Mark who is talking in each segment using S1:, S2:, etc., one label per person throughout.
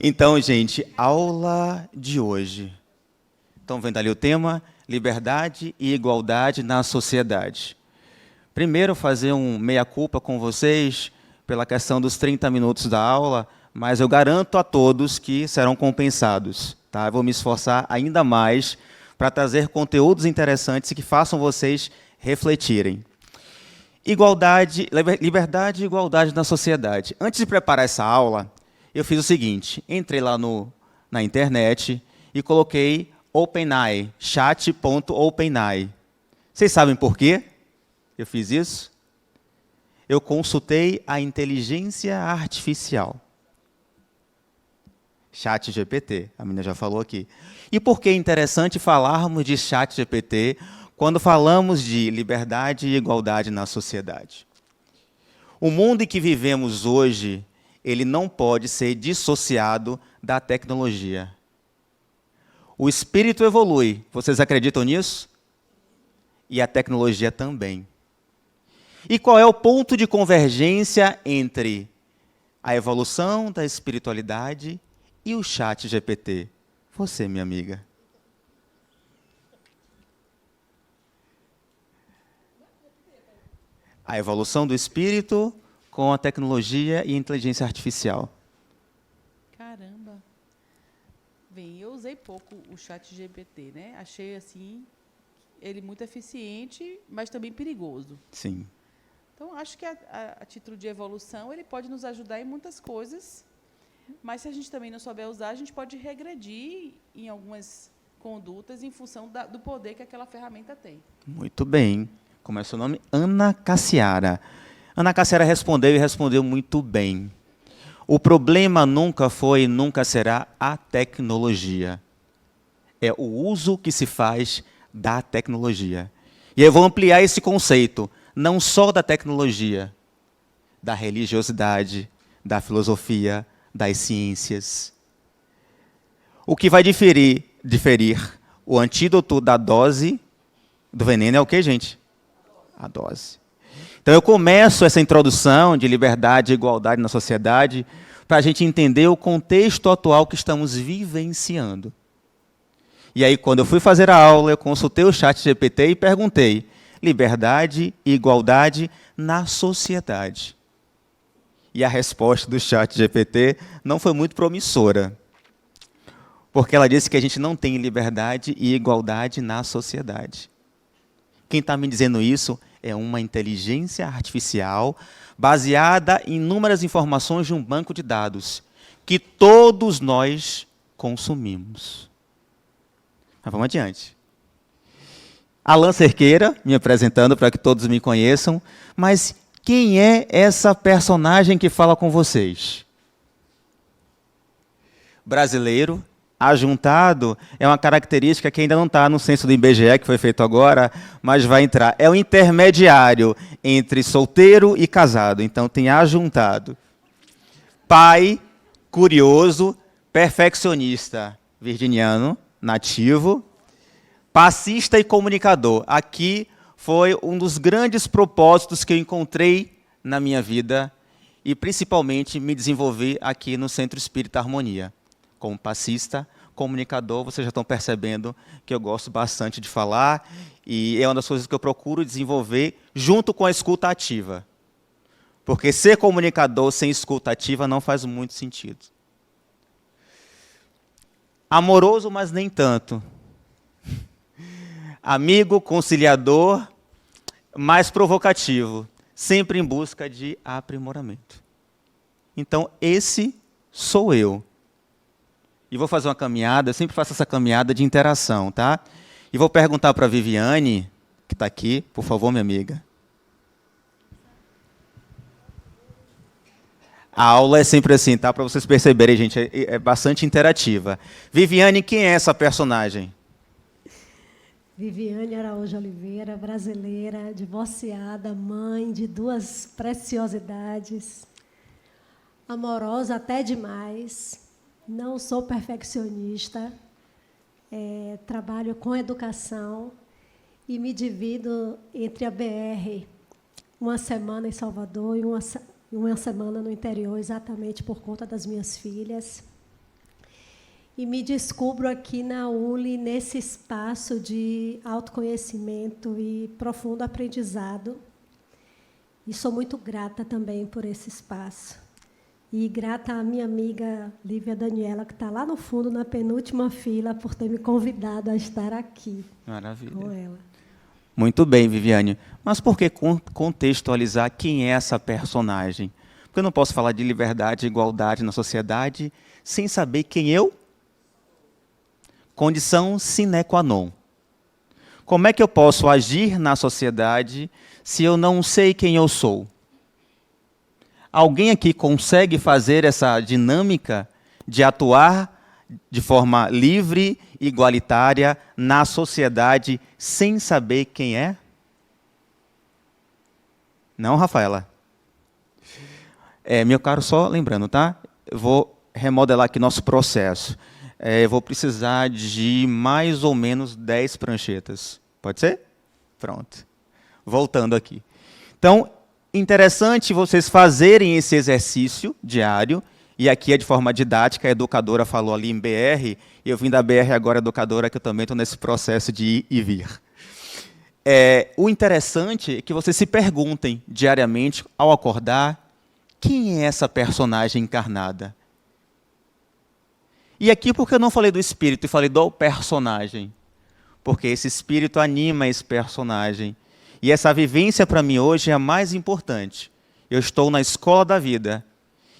S1: Então, gente, aula de hoje. Estão vendo ali o tema? Liberdade e igualdade na sociedade. Primeiro, fazer um meia-culpa com vocês pela questão dos 30 minutos da aula, mas eu garanto a todos que serão compensados. Tá? Eu vou me esforçar ainda mais para trazer conteúdos interessantes que façam vocês refletirem. Liberdade e igualdade na sociedade. Antes de preparar essa aula, eu fiz o seguinte, entrei lá na internet e coloquei OpenAI, chat.openai. Vocês sabem por quê eu fiz isso? Eu consultei a inteligência artificial. ChatGPT, a menina já falou aqui. E por que é interessante falarmos de ChatGPT quando falamos de liberdade e igualdade na sociedade? O mundo em que vivemos hoje, ele não pode ser dissociado da tecnologia. O espírito evolui. Vocês acreditam nisso? E a tecnologia também. E qual é o ponto de convergência entre a evolução da espiritualidade e o ChatGPT? Você, minha amiga. A evolução do espírito com a tecnologia e a inteligência artificial.
S2: Caramba. Bem, eu usei pouco o ChatGPT, né? Achei assim ele muito eficiente, mas também perigoso.
S1: Sim.
S2: Então, acho que a título de evolução, ele pode nos ajudar em muitas coisas, mas se a gente também não souber usar, a gente pode regredir em algumas condutas em função do poder que aquela ferramenta tem.
S1: Muito bem. Como é seu nome? Ana Cassiara. Ana Cassiara respondeu e respondeu muito bem. O problema nunca foi e nunca será a tecnologia. É o uso que se faz da tecnologia. E eu vou ampliar esse conceito, não só da tecnologia, da religiosidade, da filosofia, das ciências. O que vai diferir o antídoto da dose do veneno é o quê, gente? A dose. Então, eu começo essa introdução de liberdade e igualdade na sociedade para a gente entender o contexto atual que estamos vivenciando. E aí, quando eu fui fazer a aula, eu consultei o ChatGPT e perguntei: liberdade e igualdade na sociedade. E a resposta do ChatGPT não foi muito promissora, porque ela disse que a gente não tem liberdade e igualdade na sociedade. Quem está me dizendo isso é uma inteligência artificial baseada em inúmeras informações de um banco de dados que todos nós consumimos. Mas vamos adiante. Alan Cerqueira, me apresentando para que todos me conheçam, mas quem é essa personagem que fala com vocês? Brasileiro, ajuntado, é uma característica que ainda não está no censo do IBGE, que foi feito agora, mas vai entrar. É o intermediário entre solteiro e casado, então tem ajuntado. Pai, curioso, perfeccionista, virginiano, nativo, passista e comunicador. Aqui foi um dos grandes propósitos que eu encontrei na minha vida e, principalmente, me desenvolver aqui no Centro Espírita Harmonia. Como passista, comunicador, vocês já estão percebendo que eu gosto bastante de falar e é uma das coisas que eu procuro desenvolver junto com a escuta ativa. Porque ser comunicador sem escuta ativa não faz muito sentido. Amoroso, mas nem tanto. Amigo, conciliador, mais provocativo, sempre em busca de aprimoramento. Então, esse sou eu. E vou fazer uma caminhada, eu sempre faço essa caminhada de interação, tá? E vou perguntar para a Viviane, que está aqui, por favor, minha amiga. A aula é sempre assim, tá? Para vocês perceberem, gente, é bastante interativa. Viviane, quem é essa personagem?
S3: Viviane Araújo Oliveira, brasileira, divorciada, mãe de 2 preciosidades, amorosa até demais, não sou perfeccionista, trabalho com educação e me divido entre a BR, uma semana em Salvador e uma semana no interior, exatamente por conta das minhas filhas. E me descubro aqui na ULI, nesse espaço de autoconhecimento e profundo aprendizado. E sou muito grata também por esse espaço. E grata à minha amiga Lívia Daniela, que está lá no fundo, na penúltima fila, por ter me convidado a estar aqui.
S1: Maravilha.
S3: Com ela.
S1: Muito bem, Viviane. Mas por que contextualizar quem é essa personagem? Porque eu não posso falar de liberdade e igualdade na sociedade sem saber quem eu? Condição sine qua non. Como é que eu posso agir na sociedade se eu não sei quem eu sou? Alguém aqui consegue fazer essa dinâmica de atuar de forma livre, igualitária, na sociedade, sem saber quem é? Não, Rafaela? Meu caro, só lembrando, tá? Eu vou remodelar aqui nosso processo. Eu vou precisar de mais ou menos 10 pranchetas. Pode ser? Pronto. Voltando aqui. Então, interessante vocês fazerem esse exercício diário, e aqui é de forma didática, a educadora falou ali em BR, e eu vim da BR agora, educadora, que eu também estou nesse processo de ir e vir. O interessante é que vocês se perguntem diariamente, ao acordar, quem é essa personagem encarnada? E aqui, por que eu não falei do espírito e falei do personagem? Porque esse espírito anima esse personagem. E essa vivência, para mim, hoje é a mais importante. Eu estou na escola da vida.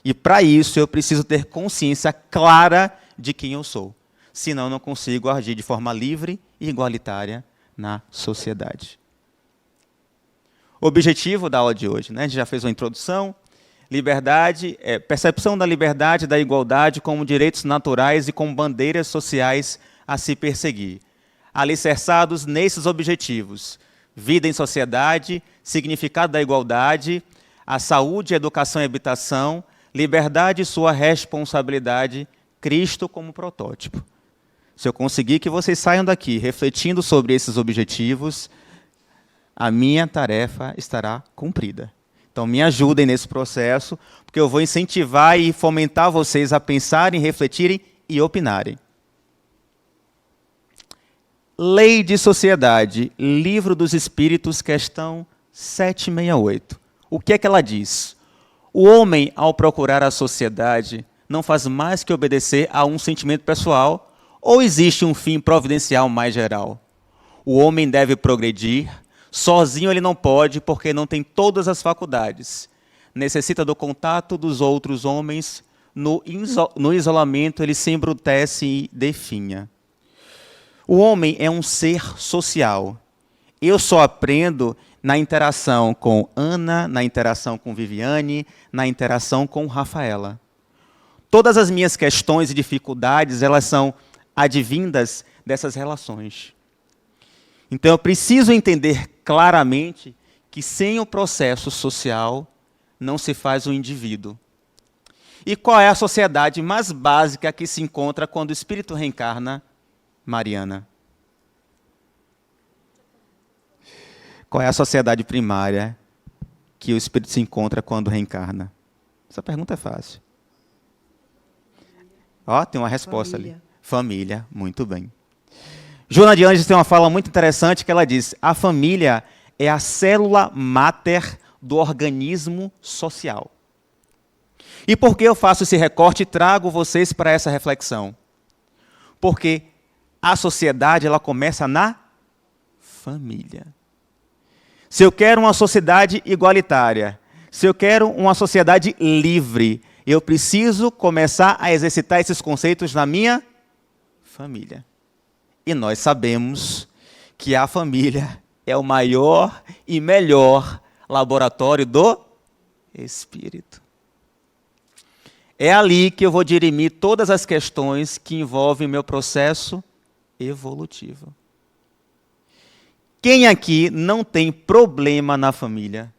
S1: E, para isso, eu preciso ter consciência clara de quem eu sou. Senão, eu não consigo agir de forma livre e igualitária na sociedade. O objetivo da aula de hoje, né? A gente já fez uma introdução. Liberdade, percepção da liberdade e da igualdade como direitos naturais e como bandeiras sociais a se perseguir. Alicerçados nesses objetivos. Vida em sociedade, significado da igualdade, a saúde, educação e habitação, liberdade e sua responsabilidade, Cristo como protótipo. Se eu conseguir que vocês saiam daqui refletindo sobre esses objetivos, a minha tarefa estará cumprida. Então, me ajudem nesse processo, porque eu vou incentivar e fomentar vocês a pensarem, refletirem e opinarem. Lei de Sociedade, Livro dos Espíritos, questão 768. O que é que ela diz? O homem, ao procurar a sociedade, não faz mais que obedecer a um sentimento pessoal, ou existe um fim providencial mais geral? O homem deve progredir, sozinho ele não pode, porque não tem todas as faculdades. Necessita do contato dos outros homens, no isolamento ele se embrutece e definha. O homem é um ser social. Eu só aprendo na interação com Ana, na interação com Viviane, na interação com Rafaela. Todas as minhas questões e dificuldades, elas são advindas dessas relações. Então, eu preciso entender claramente que sem o processo social não se faz o indivíduo. E qual é a sociedade mais básica que se encontra quando o espírito reencarna? Mariana. Qual é a sociedade primária que o espírito se encontra quando reencarna? Essa pergunta é fácil. Ó, tem uma resposta ali. Família, muito bem. Joana de Anjos tem uma fala muito interessante que ela diz: a família é a célula máter do organismo social. E por que eu faço esse recorte e trago vocês para essa reflexão? Porque a sociedade, ela começa na família. Se eu quero uma sociedade igualitária, se eu quero uma sociedade livre, eu preciso começar a exercitar esses conceitos na minha família. E nós sabemos que a família é o maior e melhor laboratório do espírito. É ali que eu vou dirimir todas as questões que envolvem o meu processo evolutivo. Quem aqui não tem problema na família?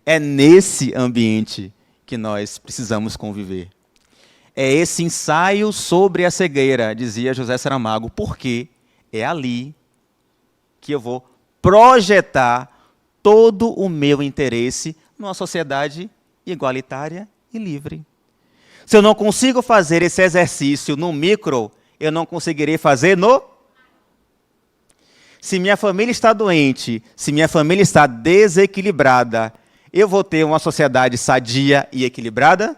S1: É nesse ambiente que nós precisamos conviver. É esse ensaio sobre a cegueira, dizia José Saramago, porque é ali que eu vou projetar todo o meu interesse numa sociedade igualitária e livre. Se eu não consigo fazer esse exercício no micro, eu não conseguirei fazer no... Se minha família está doente, se minha família está desequilibrada, eu vou ter uma sociedade sadia e equilibrada?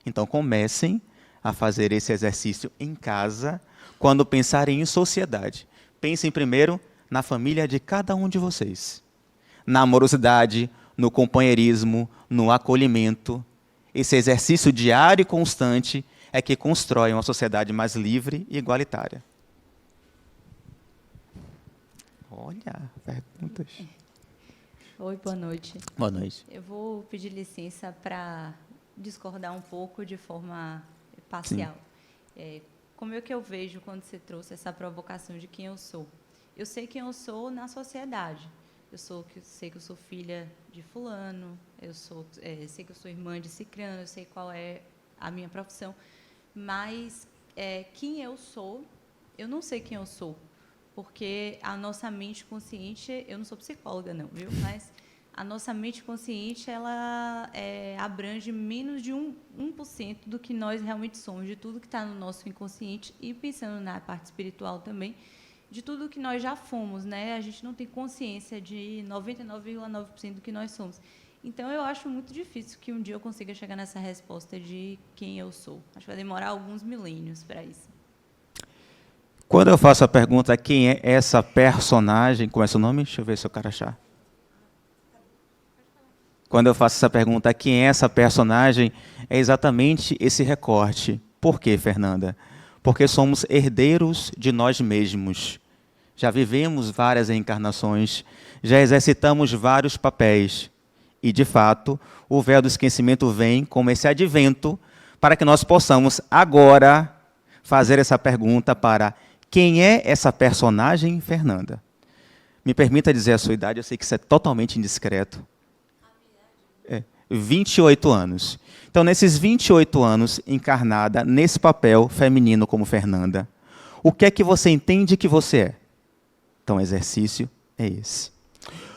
S1: Então comecem a fazer esse exercício em casa, quando pensarem em sociedade. Pensem primeiro na família de cada um de vocês. Na amorosidade, no companheirismo, no acolhimento. Esse exercício diário e constante é que constrói uma sociedade mais livre e igualitária. Olha, perguntas.
S4: Oi, boa noite.
S1: Boa noite.
S4: Eu vou pedir licença para discordar um pouco de forma parcial. Como é que eu vejo quando você trouxe essa provocação de quem eu sou? Eu sei quem eu sou na sociedade. Sei que eu sou filha de fulano, sei que eu sou irmã de cicrano, eu sei qual é a minha profissão, mas quem eu sou, eu não sei quem eu sou, porque a nossa mente consciente, eu não sou psicóloga não, viu? Mas a nossa mente consciente, ela abrange menos de 1% do que nós realmente somos, de tudo que está no nosso inconsciente, e pensando na parte espiritual também, de tudo que nós já fomos, né? A gente não tem consciência de 99,9% do que nós somos. Então, eu acho muito difícil que um dia eu consiga chegar nessa resposta de quem eu sou. Acho que vai demorar alguns milênios para isso.
S1: Quando eu faço a pergunta, quem é essa personagem? Como é seu nome? Deixa eu ver se eu quero achar. Quando eu faço essa pergunta, quem é essa personagem? É exatamente esse recorte. Por quê, Fernanda? Porque somos herdeiros de nós mesmos. Já vivemos várias reencarnações, já exercitamos vários papéis. E, de fato, o véu do esquecimento vem como esse advento para que nós possamos agora fazer essa pergunta para quem é essa personagem, Fernanda? Me permita dizer a sua idade, eu sei que isso é totalmente indiscreto. 28 anos. Então, nesses 28 anos, encarnada nesse papel feminino como Fernanda, o que é que você entende que você é? Então, o exercício é esse.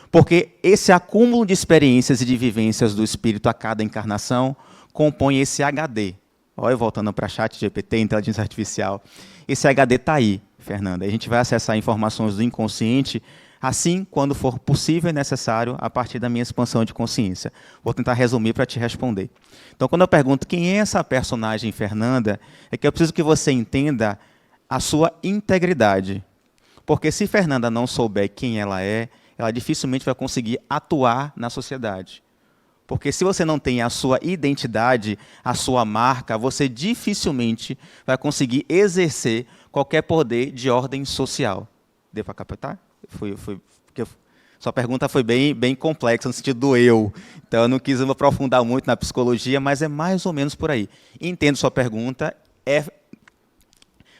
S1: Porque esse acúmulo de experiências e de vivências do espírito a cada encarnação compõe esse HD. Olha, voltando para chat GPT, inteligência artificial. Esse HD está aí, Fernanda. A gente vai acessar informações do inconsciente assim, quando for possível e necessário, a partir da minha expansão de consciência. Vou tentar resumir para te responder. Então, quando eu pergunto quem é essa personagem, Fernanda, é que eu preciso que você entenda a sua integridade. Porque se Fernanda não souber quem ela dificilmente vai conseguir atuar na sociedade. Porque se você não tem a sua identidade, a sua marca, você dificilmente vai conseguir exercer qualquer poder de ordem social. Deu para captar? Porque sua pergunta foi bem complexa no sentido do eu. Então, eu não quis me aprofundar muito na psicologia, mas é mais ou menos por aí. Entendo sua pergunta.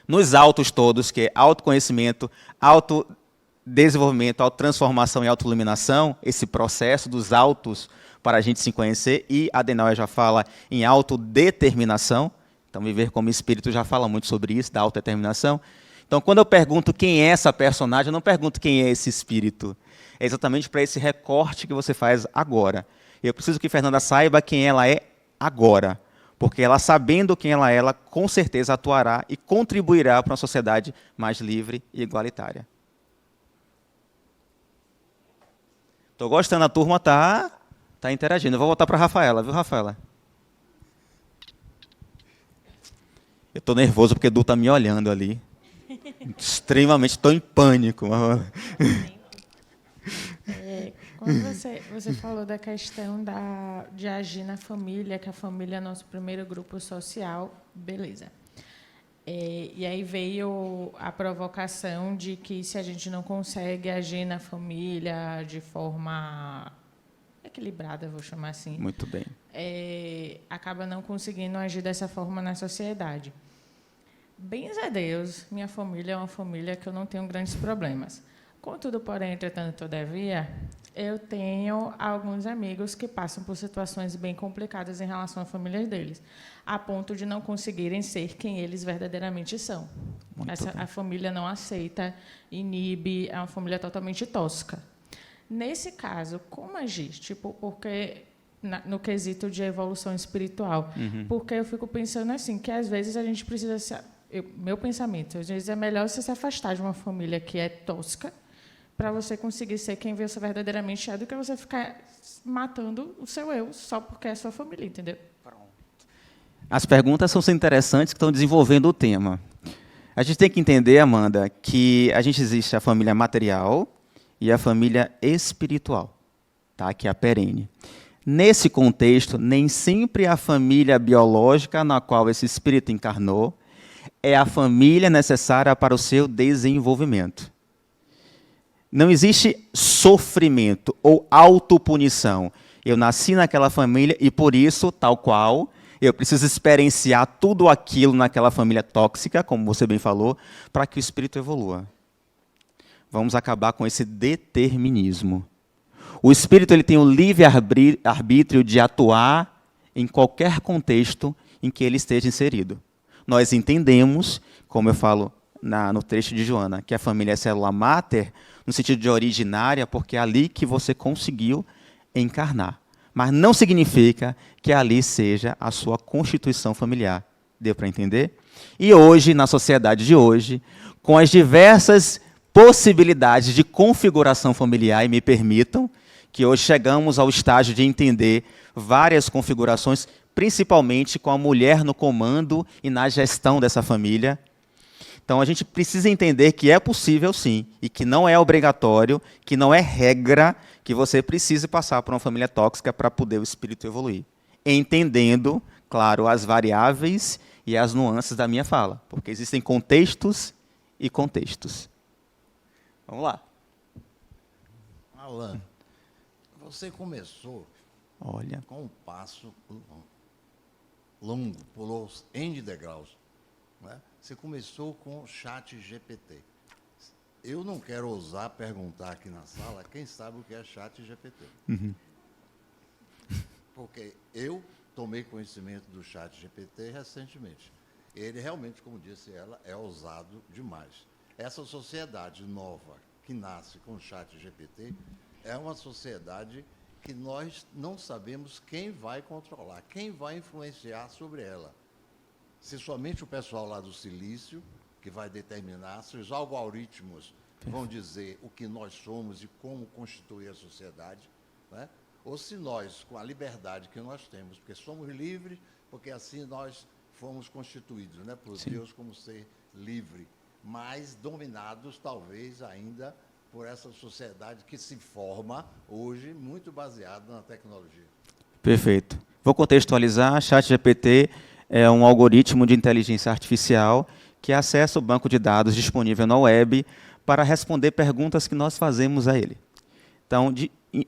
S1: Nos autos todos, que é autoconhecimento, autodesenvolvimento, autotransformação e autoiluminação, esse processo dos autos para a gente se conhecer, e Adenauer já fala em autodeterminação, então viver como espírito já fala muito sobre isso, da autodeterminação. Então, quando eu pergunto quem é essa personagem, eu não pergunto quem é esse espírito. É exatamente para esse recorte que você faz agora. Eu preciso que Fernanda saiba quem ela é agora. Porque ela, sabendo quem ela com certeza atuará e contribuirá para uma sociedade mais livre e igualitária. Estou gostando, a turma está interagindo. Eu vou voltar para a Rafaela, viu, Rafaela? Eu estou nervoso porque o Du está me olhando ali. Extremamente, estou em pânico.
S5: Quando você falou da questão de agir na família, que a família é nosso primeiro grupo social, beleza. E aí veio a provocação de que se a gente não consegue agir na família de forma equilibrada, vou chamar assim.
S1: Muito bem.
S5: Acaba não conseguindo agir dessa forma na sociedade. Bens a Deus, minha família é uma família que eu não tenho grandes problemas. Contudo, porém, entretanto, todavia, eu tenho alguns amigos que passam por situações bem complicadas em relação à família deles, a ponto de não conseguirem ser quem eles verdadeiramente são. A família não aceita, inibe, é uma família totalmente tóxica. Nesse caso, como agir? Tipo, porque no quesito de evolução espiritual. Porque eu fico pensando assim, que às vezes a gente precisa meu pensamento, às vezes é melhor você se afastar de uma família que é tosca para você conseguir ser quem você verdadeiramente é, do que você ficar matando o seu eu só porque é sua família, entendeu?
S1: As perguntas são interessantes, que estão desenvolvendo o tema. A gente tem que entender, Amanda, que a gente existe a família material e a família espiritual, tá? Que é a perene. Nesse contexto, nem sempre a família biológica na qual esse espírito encarnou é a família necessária para o seu desenvolvimento. Não existe sofrimento ou autopunição. Eu nasci naquela família e, por isso, tal qual, eu preciso experienciar tudo aquilo naquela família tóxica, como você bem falou, para que o espírito evolua. Vamos acabar com esse determinismo. O espírito ele tem o livre-arbítrio de atuar em qualquer contexto em que ele esteja inserido. Nós entendemos, como eu falo no trecho de Joana, que a família é célula máter, no sentido de originária, porque é ali que você conseguiu encarnar. Mas não significa que ali seja a sua constituição familiar. Deu para entender? E hoje, na sociedade de hoje, com as diversas possibilidades de configuração familiar, e me permitam, que hoje chegamos ao estágio de entender várias configurações, principalmente com a mulher no comando e na gestão dessa família. Então, a gente precisa entender que é possível, sim, e que não é obrigatório, que não é regra que você precise passar por uma família tóxica para poder o espírito evoluir. Entendendo, claro, as variáveis e as nuances da minha fala, porque existem contextos e contextos. Vamos lá.
S6: Alan, você começou com um passo longo, pulou N degraus, né? Você começou com o chat GPT. Eu não quero ousar perguntar aqui na sala quem sabe o que é chat GPT. Porque eu tomei conhecimento do chat GPT recentemente. Ele realmente, como disse ela, é ousado demais. Essa sociedade nova que nasce com o chat GPT é uma sociedade que nós não sabemos quem vai controlar, quem vai influenciar sobre ela. Se somente o pessoal lá do Silício, que vai determinar, se os algoritmos vão dizer o que nós somos e como constituir a sociedade, né? Ou se nós, com a liberdade que nós temos, porque somos livres, porque assim nós fomos constituídos, né, por Deus como ser livre, mas dominados talvez ainda por essa sociedade que se forma hoje muito baseada na tecnologia.
S1: Perfeito. Vou contextualizar. ChatGPT é um algoritmo de inteligência artificial que acessa o banco de dados disponível na web para responder perguntas que nós fazemos a ele. Então,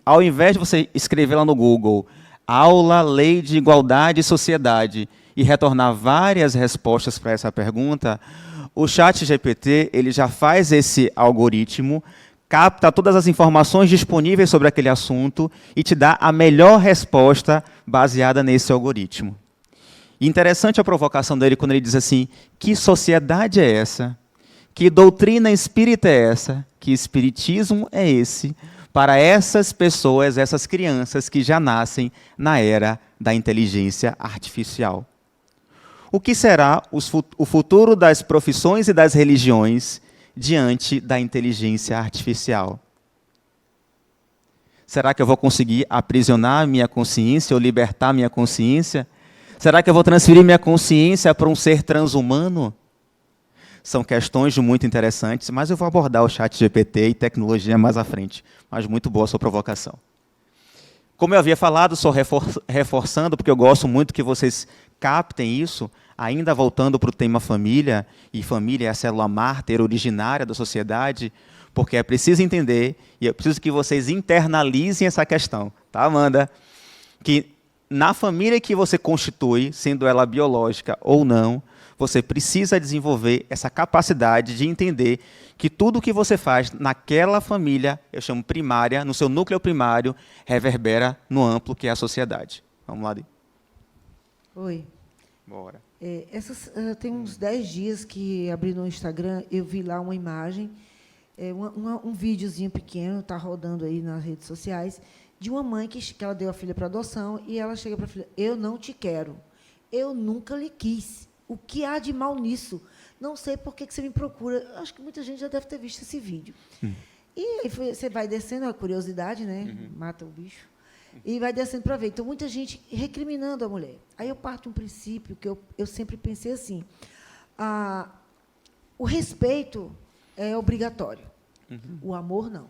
S1: ao invés de você escrever lá no Google, aula, lei de igualdade e sociedade, e retornar várias respostas para essa pergunta, o ChatGPT ele já faz esse algoritmo, capta todas as informações disponíveis sobre aquele assunto e te dá a melhor resposta baseada nesse algoritmo. E interessante a provocação dele quando ele diz assim, que sociedade é essa? Que doutrina espírita é essa? Que espiritismo é esse? Para essas pessoas, essas crianças que já nascem na era da inteligência artificial. O que será o futuro das profissões e das religiões diante da inteligência artificial? Será que eu vou conseguir aprisionar minha consciência ou libertar minha consciência? Será que eu vou transferir minha consciência para um ser transhumano? São questões muito interessantes, mas eu vou abordar o ChatGPT e tecnologia mais à frente. Mas muito boa a sua provocação. Como eu havia falado, só reforçando, porque eu gosto muito que vocês captem isso, ainda voltando para o tema família, e família é a célula mártir originária da sociedade, porque é preciso entender, e eu preciso que vocês internalizem essa questão, tá, Amanda? Que na família que você constitui, sendo ela biológica ou não, você precisa desenvolver essa capacidade de entender que tudo o que você faz naquela família, eu chamo primária, no seu núcleo primário, reverbera no amplo que é a sociedade. Vamos lá, Di.
S7: Oi.
S1: Bora.
S7: Tem uns 10 dias que abri no Instagram, eu vi lá uma imagem um videozinho pequeno, está rodando aí nas redes sociais, de uma mãe que ela deu a filha para adoção e ela chega para a filha: eu não te quero, eu nunca lhe quis. O que há de mal nisso? Não sei por que você me procura. Acho que muita gente já deve ter visto esse vídeo. E aí você vai descendo, a curiosidade, né? Mata o bicho. E vai descendo para ver. Então, muita gente recriminando a mulher. Aí eu parto de um princípio que eu sempre pensei assim: o respeito é obrigatório. O amor, não.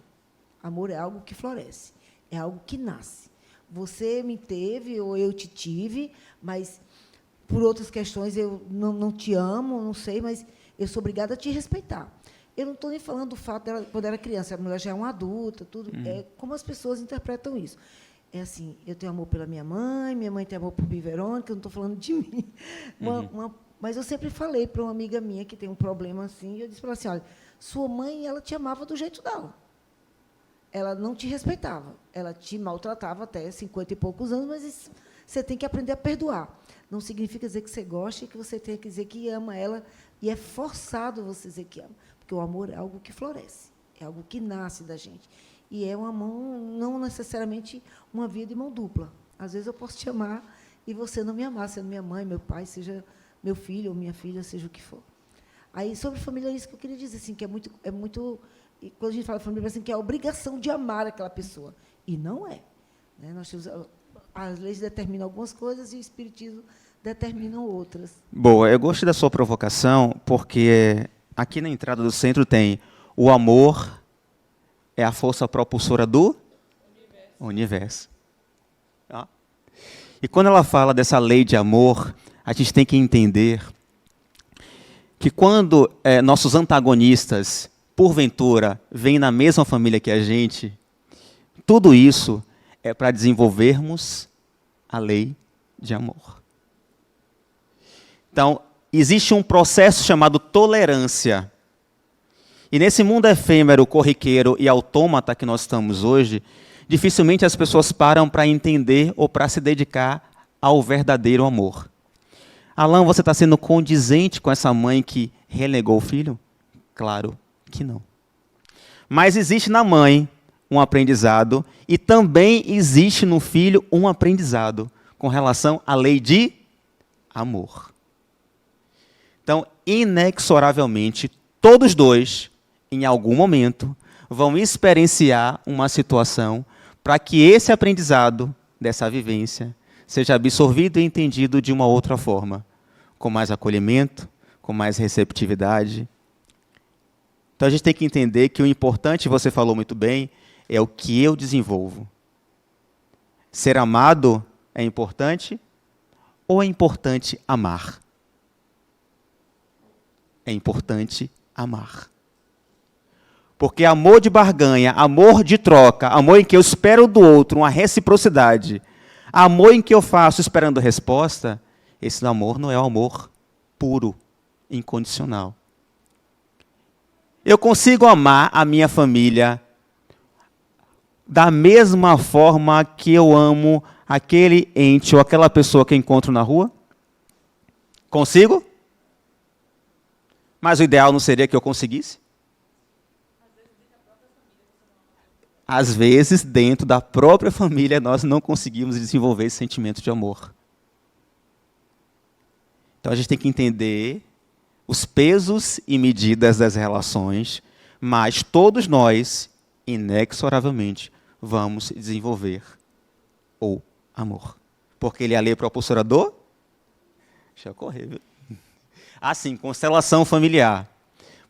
S7: Amor é algo que floresce, é algo que nasce. Você me teve ou eu te tive, mas, por outras questões, eu não te amo, não sei, mas eu sou obrigada a te respeitar. Eu não estou nem falando do fato dela, quando era criança, a mulher já é uma adulta, tudo. É como as pessoas interpretam isso. É assim: eu tenho amor pela minha mãe tem amor por mim, Verônica, eu não estou falando de mim. Mas eu sempre falei para uma amiga minha que tem um problema assim, e eu disse para ela assim: olha, sua mãe, ela te amava do jeito dela. Ela não te respeitava, ela te maltratava até 50 e poucos anos, mas isso, você tem que aprender a perdoar. Não significa dizer que você gosta e que você tem que dizer que ama ela, e é forçado você dizer que ama, porque o amor é algo que floresce, é algo que nasce da gente. E é uma mão, não necessariamente uma via de mão dupla. Às vezes eu posso te amar e você não me amar, sendo minha mãe, meu pai, seja meu filho ou minha filha, seja o que for. Aí, sobre família, é isso que eu queria dizer, assim, que é muito e quando a gente fala de família, assim, que é a obrigação de amar aquela pessoa. E não é. Né? Nós temos, as leis determinam algumas coisas e o espiritismo determinam outras.
S1: Boa, eu gostei da sua provocação, porque aqui na entrada do centro tem: o amor é a força propulsora do universo. Tá? E quando ela fala dessa lei de amor, a gente tem que entender que quando nossos antagonistas, porventura, vêm na mesma família que a gente, tudo isso é para desenvolvermos a lei de amor. Então, existe um processo chamado tolerância. E nesse mundo efêmero, corriqueiro e autômata que nós estamos hoje, dificilmente as pessoas param para entender ou para se dedicar ao verdadeiro amor. Alan, você está sendo condizente com essa mãe que renegou o filho? Claro que não. Mas existe na mãe um aprendizado e também existe no filho um aprendizado com relação à lei de amor. Então, inexoravelmente, todos dois, em algum momento, vão experienciar uma situação para que esse aprendizado dessa vivência seja absorvido e entendido de uma outra forma, com mais acolhimento, com mais receptividade. Então, a gente tem que entender que o importante, você falou muito bem, é o que eu desenvolvo. Ser amado é importante ou é importante amar? É importante amar. Porque amor de barganha, amor de troca, amor em que eu espero do outro uma reciprocidade, amor em que eu faço esperando resposta, esse amor não é o amor puro, incondicional. Eu consigo amar a minha família da mesma forma que eu amo aquele ente ou aquela pessoa que eu encontro na rua? Consigo? Mas o ideal não seria que eu conseguisse? Às vezes, dentro da própria família, nós não conseguimos desenvolver esse sentimento de amor. Então, a gente tem que entender os pesos e medidas das relações, mas todos nós, inexoravelmente, vamos desenvolver o amor. Porque ele é a lei propulsora do... Deixa eu correr, viu? Assim, constelação familiar.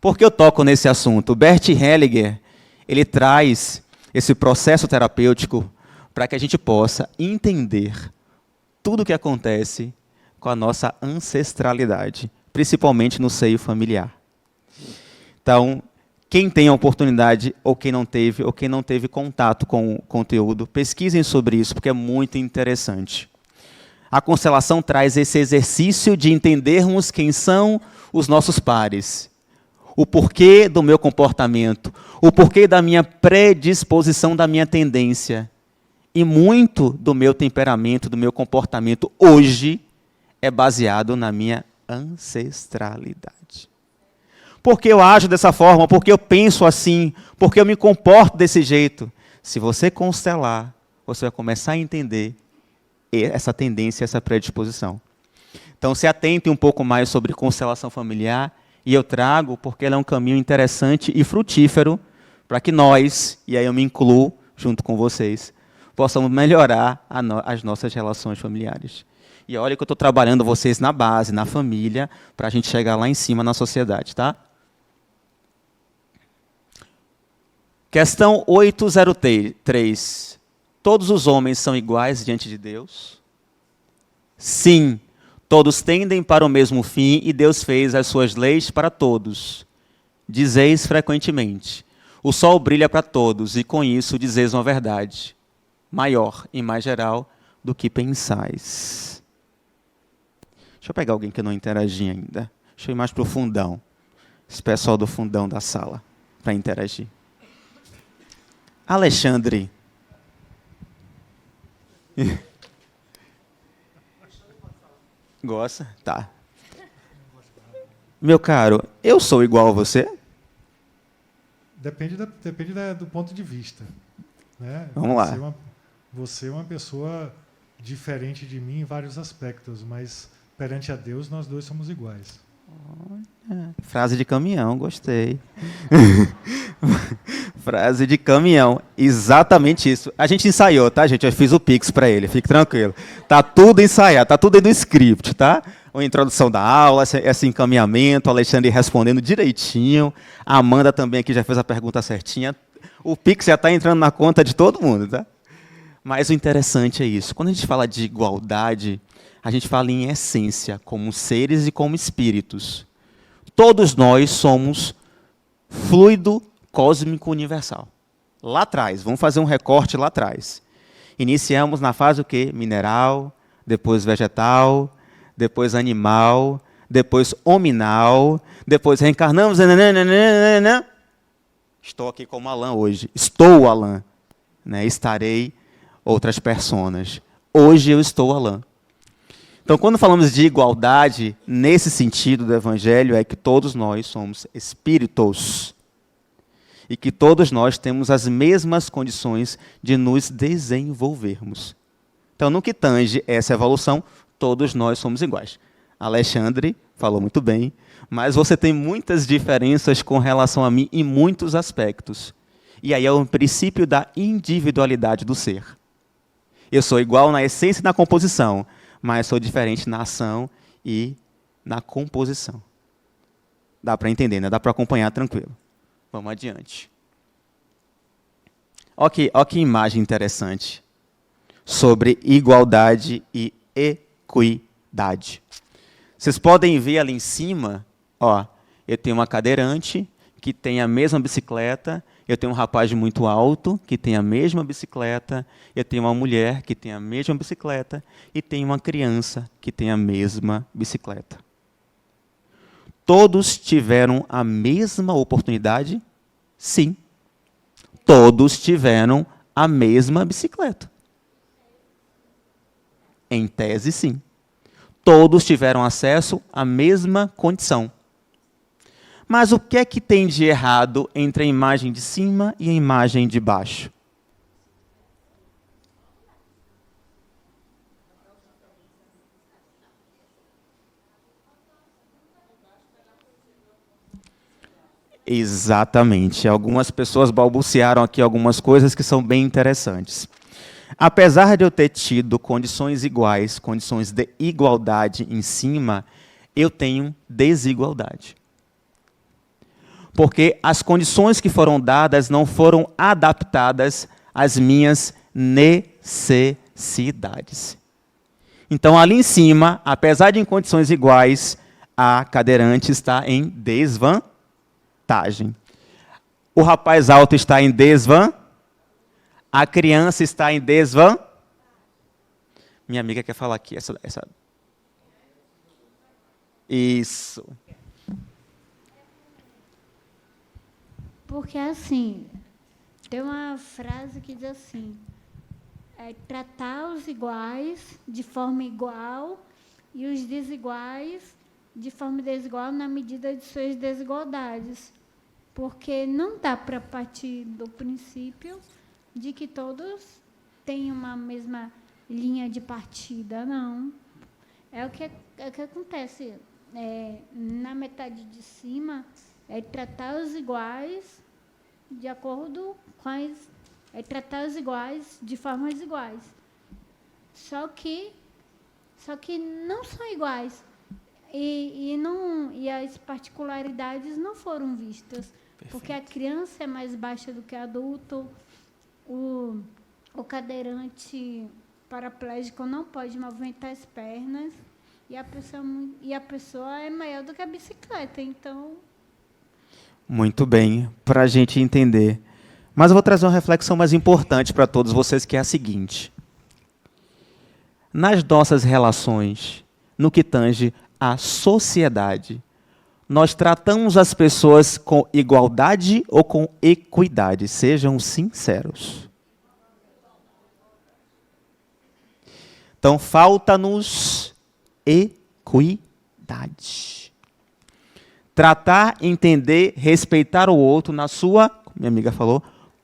S1: Por que eu toco nesse assunto? Bert Hellinger, ele traz esse processo terapêutico para que a gente possa entender tudo o que acontece com a nossa ancestralidade, principalmente no seio familiar. Então, quem tem a oportunidade, ou quem não teve contato com o conteúdo, pesquisem sobre isso, porque é muito interessante. A constelação traz esse exercício de entendermos quem são os nossos pares, o porquê do meu comportamento, o porquê da minha predisposição, da minha tendência. E muito do meu temperamento, do meu comportamento hoje é baseado na minha ancestralidade. Porque eu ajo dessa forma, porque eu penso assim, porque eu me comporto desse jeito. Se você constelar, você vai começar a entender essa tendência, essa predisposição. Então, se atente um pouco mais sobre constelação familiar, e eu trago porque ela é um caminho interessante e frutífero para que nós, e aí eu me incluo junto com vocês, possamos melhorar as nossas relações familiares. E olha que eu estou trabalhando vocês na base, na família, para a gente chegar lá em cima na sociedade, tá? Questão 803. Todos os homens são iguais diante de Deus? Sim. Todos tendem para o mesmo fim e Deus fez as suas leis para todos. Dizeis frequentemente: o sol brilha para todos, e com isso dizeis uma verdade maior e mais geral do que pensais. Deixa eu pegar alguém que não interagi ainda. Deixa eu ir mais para o fundão. Esse pessoal do fundão da sala, para interagir. Alexandre. Gosta? Tá. Meu caro, eu sou igual a você?
S8: Depende do ponto de vista. Né?
S1: Vamos lá.
S8: Você é uma pessoa diferente de mim em vários aspectos, mas perante a Deus nós dois somos iguais.
S1: Frase de caminhão, gostei. Frase de caminhão, exatamente isso. A gente ensaiou, tá, gente? Eu fiz o Pix para ele, fique tranquilo. Tá tudo ensaiado, tá tudo aí no script, tá? A introdução da aula, esse encaminhamento, o Alexandre respondendo direitinho. A Amanda também aqui já fez a pergunta certinha. O Pix já está entrando na conta de todo mundo, tá? Mas o interessante é isso. Quando a gente fala de igualdade, a gente fala em essência, como seres e como espíritos. Todos nós somos fluido cósmico universal. Lá atrás, vamos fazer um recorte lá atrás. Iniciamos na fase o quê? Mineral, depois vegetal, depois animal, depois hominal, depois reencarnamos. Nananana. Estou aqui como Alain hoje. Estou Alain. Né? Estarei outras personas. Hoje eu estou Alain. Então, quando falamos de igualdade, nesse sentido do Evangelho, é que todos nós somos espíritos. E que todos nós temos as mesmas condições de nos desenvolvermos. Então, no que tange essa evolução, todos nós somos iguais. Alexandre falou muito bem, mas você tem muitas diferenças com relação a mim em muitos aspectos. E aí é o princípio da individualidade do ser. Eu sou igual na essência e na composição, mas sou diferente na ação e na composição. Dá para entender, né? Dá para acompanhar tranquilo. Vamos adiante. Olha que imagem interessante sobre igualdade e equidade. Vocês podem ver ali em cima, ó, eu tenho uma cadeirante que tem a mesma bicicleta, eu tenho um rapaz muito alto que tem a mesma bicicleta, eu tenho uma mulher que tem a mesma bicicleta e tenho uma criança que tem a mesma bicicleta. Todos tiveram a mesma oportunidade? Sim. Todos tiveram a mesma bicicleta. Em tese, sim. Todos tiveram acesso à mesma condição. Mas o que é que tem de errado entre a imagem de cima e a imagem de baixo? Exatamente. Algumas pessoas balbuciaram aqui algumas coisas que são bem interessantes. Apesar de eu ter tido condições iguais, condições de igualdade em cima, eu tenho desigualdade. Porque as condições que foram dadas não foram adaptadas às minhas necessidades. Então, ali em cima, apesar de em condições iguais, a cadeirante está em desvantagem. O rapaz alto está em desvantagem. A criança está em desvantagem. Minha amiga quer falar aqui. Isso.
S9: Porque, assim, tem uma frase que diz assim, tratar os iguais de forma igual e os desiguais de forma desigual na medida de suas desigualdades. Porque não dá para partir do princípio de que todos têm uma mesma linha de partida, não. É o que acontece. Na metade de cima, é tratar os iguais de acordo com as... É tratar os iguais de formas iguais. Só que não são iguais. E as particularidades não foram vistas. Perfeito. Porque a criança é mais baixa do que o adulto, o cadeirante paraplégico não pode movimentar as pernas, e a pessoa é maior do que a bicicleta. Então...
S1: Muito bem, para a gente entender. Mas eu vou trazer uma reflexão mais importante para todos vocês, que é a seguinte. Nas nossas relações, no que tange à sociedade, nós tratamos as pessoas com igualdade ou com equidade? Sejam sinceros. Então, falta-nos equidade. Tratar, entender, respeitar o outro na sua, como minha amiga falou,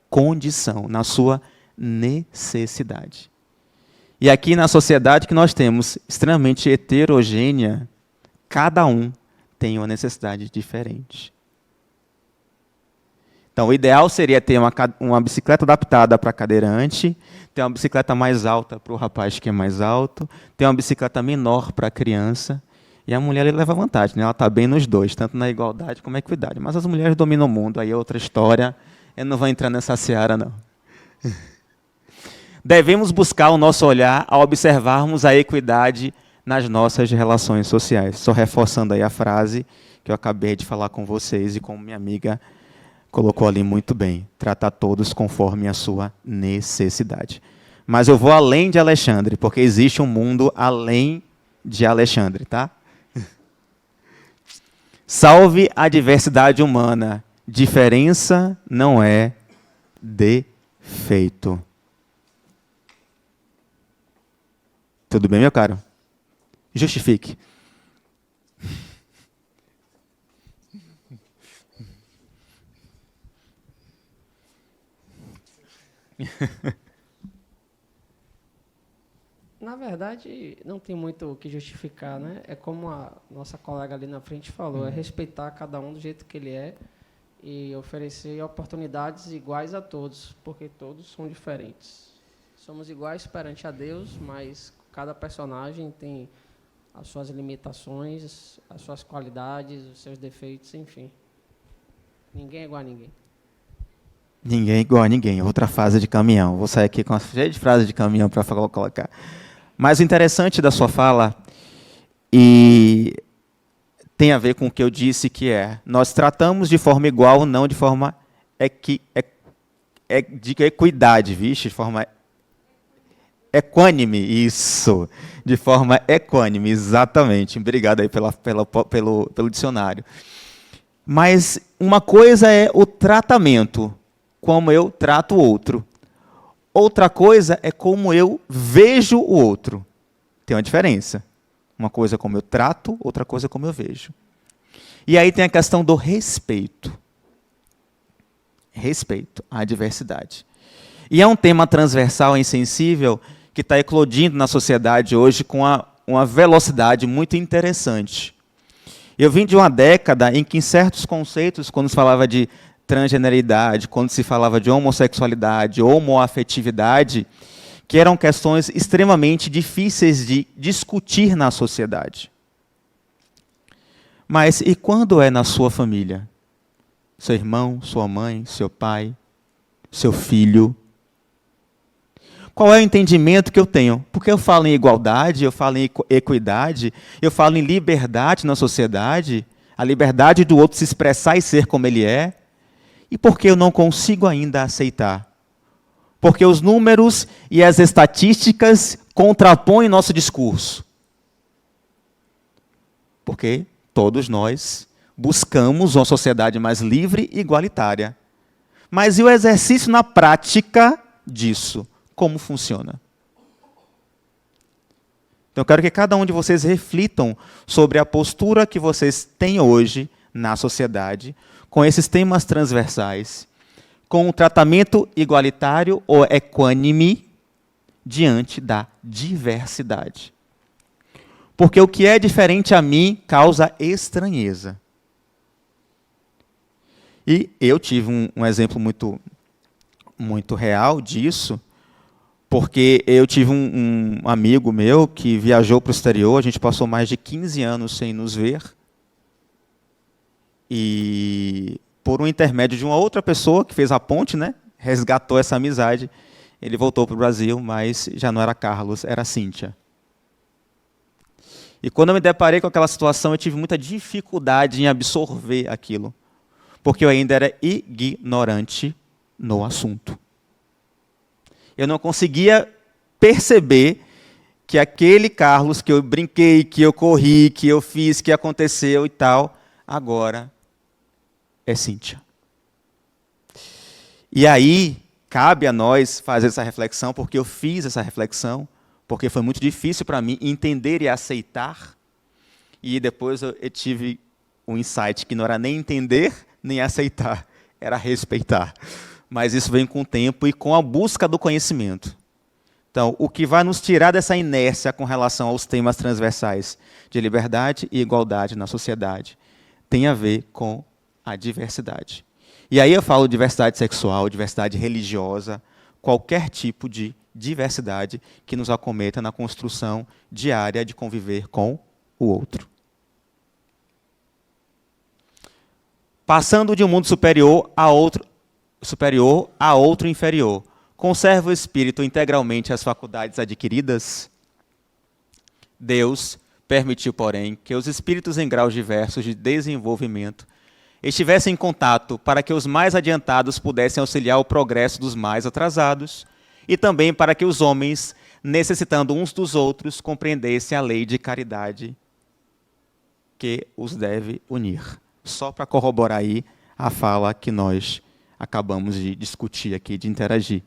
S1: condição, na sua necessidade. E aqui na sociedade que nós temos, extremamente heterogênea, cada um tem uma necessidade diferente. Então, o ideal seria ter uma bicicleta adaptada para cadeirante, ter uma bicicleta mais alta para o rapaz que é mais alto, ter uma bicicleta menor para a criança, e a mulher leva vantagem, né? Ela está bem nos dois, tanto na igualdade como na equidade. Mas as mulheres dominam o mundo, aí é outra história, eu não vou entrar nessa seara, não. Devemos buscar o nosso olhar ao observarmos a equidade nas nossas relações sociais. Só reforçando aí a frase que eu acabei de falar com vocês e como minha amiga colocou ali muito bem. Tratar todos conforme a sua necessidade. Mas eu vou além de Alexandre, porque existe um mundo além de Alexandre, tá? Salve a diversidade humana. Diferença não é defeito. Tudo bem, meu caro? Justifique.
S10: Na verdade, não tem muito o que justificar, né? É como a nossa colega ali na frente falou, é respeitar cada um do jeito que ele é e oferecer oportunidades iguais a todos, porque todos são diferentes. Somos iguais perante a Deus, mas cada personagem tem as suas limitações, as suas qualidades, os seus defeitos, enfim. Ninguém é igual a ninguém.
S1: Ninguém é igual a ninguém. Outra frase de caminhão. Vou sair aqui com uma cheia de frases de caminhão para colocar. Mas o interessante da sua fala, e tem a ver com o que eu disse, que é, nós tratamos de forma igual, não de forma de equidade, vixe, de forma equânime, isso, de forma equânime, exatamente. Obrigado aí pelo dicionário. Mas uma coisa é o tratamento, como eu trato o outro. Outra coisa é como eu vejo o outro. Tem uma diferença. Uma coisa é como eu trato, outra coisa é como eu vejo. E aí tem a questão do respeito. Respeito à diversidade. E é um tema transversal e insensível que está eclodindo na sociedade hoje com uma velocidade muito interessante. Eu vim de uma década em que, em certos conceitos, quando se falava de transgeneridade, quando se falava de homossexualidade, homoafetividade, que eram questões extremamente difíceis de discutir na sociedade. Mas e quando é na sua família? Seu irmão, sua mãe, seu pai, seu filho? Qual é o entendimento que eu tenho? Porque eu falo em igualdade, eu falo em equidade, eu falo em liberdade na sociedade, a liberdade do outro se expressar e ser como ele é. E por que eu não consigo ainda aceitar? Porque os números e as estatísticas contrapõem nosso discurso. Porque todos nós buscamos uma sociedade mais livre e igualitária. Mas e o exercício na prática disso? Como funciona? Então, eu quero que cada um de vocês reflitam sobre a postura que vocês têm hoje na sociedade, com esses temas transversais, com um tratamento igualitário ou equânime diante da diversidade. Porque o que é diferente a mim causa estranheza. E eu tive um exemplo muito real disso, porque eu tive um amigo meu que viajou para o exterior, a gente passou mais de 15 anos sem nos ver, e por um intermédio de uma outra pessoa que fez a ponte, né, resgatou essa amizade, ele voltou para o Brasil, mas já não era Carlos, era Cíntia. E quando eu me deparei com aquela situação, eu tive muita dificuldade em absorver aquilo, porque eu ainda era ignorante no assunto. Eu não conseguia perceber que aquele Carlos que eu brinquei, que eu corri, que eu fiz, que aconteceu e tal, agora é Cíntia. E aí, cabe a nós fazer essa reflexão, porque eu fiz essa reflexão, porque foi muito difícil para mim entender e aceitar, e depois eu tive um insight que não era nem entender, nem aceitar, era respeitar. Mas isso vem com o tempo e com a busca do conhecimento. Então, o que vai nos tirar dessa inércia com relação aos temas transversais de liberdade e igualdade na sociedade tem a ver com a diversidade. E aí eu falo diversidade sexual, diversidade religiosa, qualquer tipo de diversidade que nos acometa na construção diária de conviver com o outro. Passando de um mundo superior a outro inferior, conserva o espírito integralmente as faculdades adquiridas? Deus permitiu, porém, que os espíritos em graus diversos de desenvolvimento estivessem em contato para que os mais adiantados pudessem auxiliar o progresso dos mais atrasados e também para que os homens, necessitando uns dos outros, compreendessem a lei de caridade que os deve unir. Só para corroborar aí a fala que nós acabamos de discutir aqui, de interagir,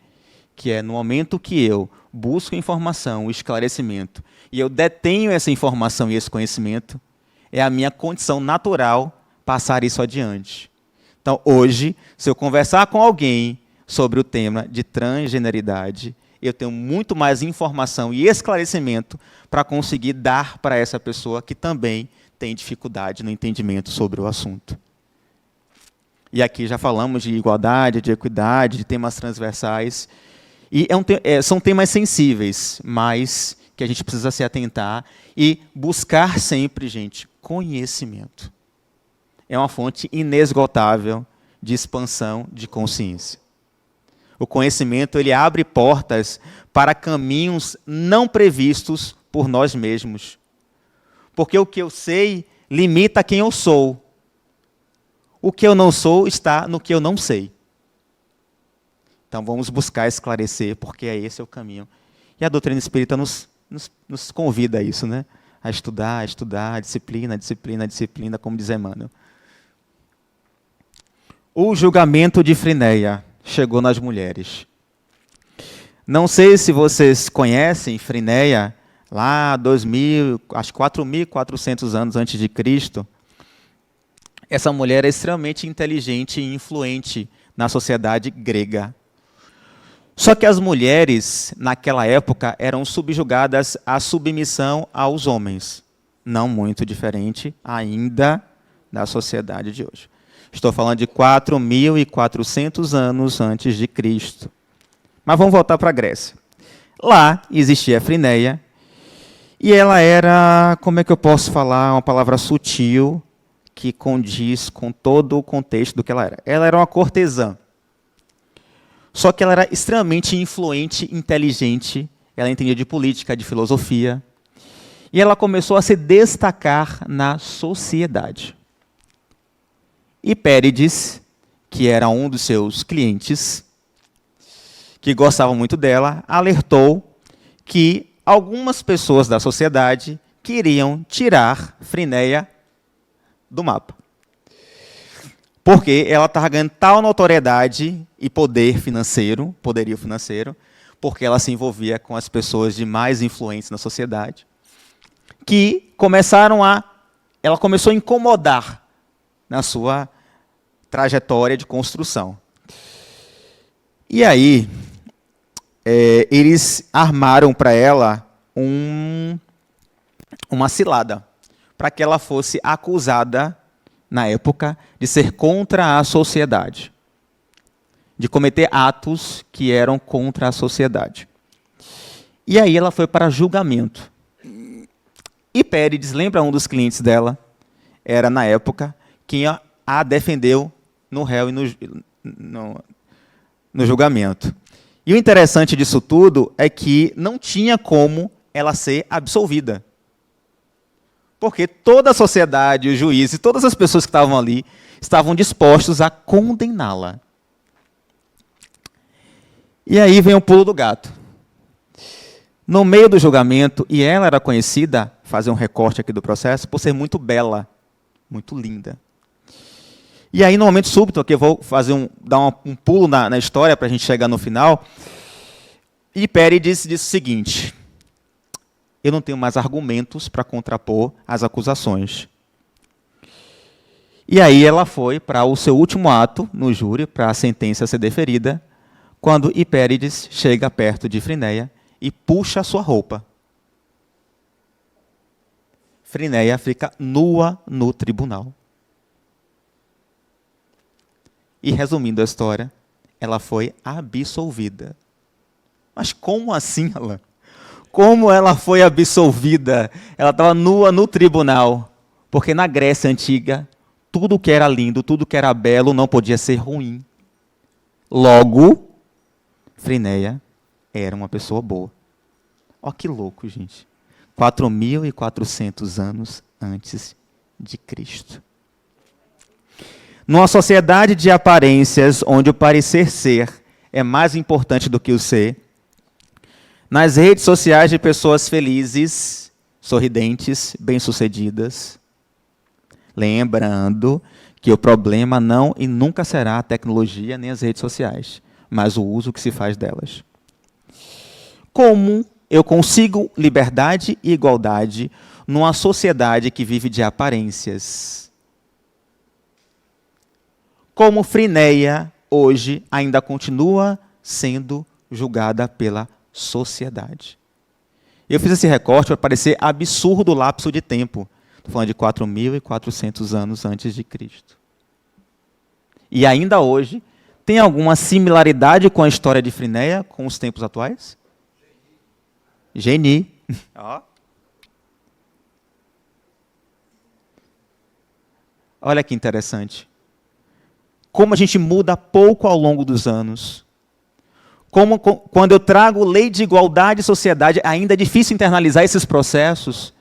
S1: que é no momento que eu busco informação, esclarecimento, e eu detenho essa informação e esse conhecimento, é a minha condição natural passar isso adiante. Então, hoje, se eu conversar com alguém sobre o tema de transgeneridade, eu tenho muito mais informação e esclarecimento para conseguir dar para essa pessoa que também tem dificuldade no entendimento sobre o assunto. E aqui já falamos de igualdade, de equidade, de temas transversais. E são temas sensíveis, mas que a gente precisa se atentar e buscar sempre, gente, conhecimento. É uma fonte inesgotável de expansão de consciência. O conhecimento ele abre portas para caminhos não previstos por nós mesmos. Porque o que eu sei limita quem eu sou. O que eu não sou está no que eu não sei. Então vamos buscar esclarecer, porque esse é o caminho. E a doutrina espírita nos convida a isso, né? A estudar, disciplina, como diz Emmanuel. O julgamento de Frinéia chegou nas mulheres. Não sei se vocês conhecem Frinéia, lá 4.400 anos antes de Cristo, essa mulher é extremamente inteligente e influente na sociedade grega. Só que as mulheres, naquela época, eram subjugadas à submissão aos homens. Não muito diferente ainda da sociedade de hoje. Estou falando de 4.400 anos antes de Cristo. Mas vamos voltar para a Grécia. Lá existia a Frinéia, e ela era, como é que eu posso falar, uma palavra sutil, que condiz com todo o contexto do que ela era. Ela era uma cortesã. Só que ela era extremamente influente, inteligente, ela entendia de política, de filosofia, e ela começou a se destacar na sociedade. E Pérides, que era um dos seus clientes, que gostava muito dela, alertou que algumas pessoas da sociedade queriam tirar Frinéia do mapa. Porque ela estava ganhando tal notoriedade e poderio financeiro, porque ela se envolvia com as pessoas de mais influência na sociedade. que ela começou a incomodar na sua trajetória de construção. E aí, eles armaram para ela uma cilada, para que ela fosse acusada, na época, de ser contra a sociedade, de cometer atos que eram contra a sociedade. E aí ela foi para julgamento. E Pérides, lembra um dos clientes dela, era, na época, quem a defendeu no réu e no julgamento. E o interessante disso tudo é que não tinha como ela ser absolvida. Porque toda a sociedade, os juízes, todas as pessoas que estavam ali, estavam dispostos a condená-la. E aí vem o pulo do gato. No meio do julgamento, e ela era conhecida, fazer um recorte aqui do processo, por ser muito bela, muito linda. E aí, no momento súbito, aqui eu vou dar um pulo na história para a gente chegar no final, e Pérides disse o seguinte: eu não tenho mais argumentos para contrapor as acusações. E aí ela foi para o seu último ato no júri, para a sentença ser deferida, quando Hipérides chega perto de Frinéia e puxa a sua roupa. Frinéia fica nua no tribunal. E, resumindo a história, ela foi absolvida. Mas como assim, Alan? Como ela foi absolvida? Ela estava nua no tribunal. Porque na Grécia Antiga, tudo que era lindo, tudo que era belo, não podia ser ruim. Logo, Frinéia era uma pessoa boa. Olha que louco, gente. 4.400 anos antes de Cristo. Numa sociedade de aparências, onde o parecer ser é mais importante do que o ser, nas redes sociais de pessoas felizes, sorridentes, bem-sucedidas, lembrando que o problema não e nunca será a tecnologia nem as redes sociais, mas o uso que se faz delas. Como eu consigo liberdade e igualdade numa sociedade que vive de aparências? Como Frinéia, hoje, ainda continua sendo julgada pela sociedade. Eu fiz esse recorte para parecer absurdo o lapso de tempo. Estou falando de 4.400 anos antes de Cristo. E ainda hoje, tem alguma similaridade com a história de Frinéia, com os tempos atuais? Geni. Olha que interessante. Como a gente muda pouco ao longo dos anos. Como quando eu trago lei de igualdade e sociedade, ainda é difícil internalizar esses processos,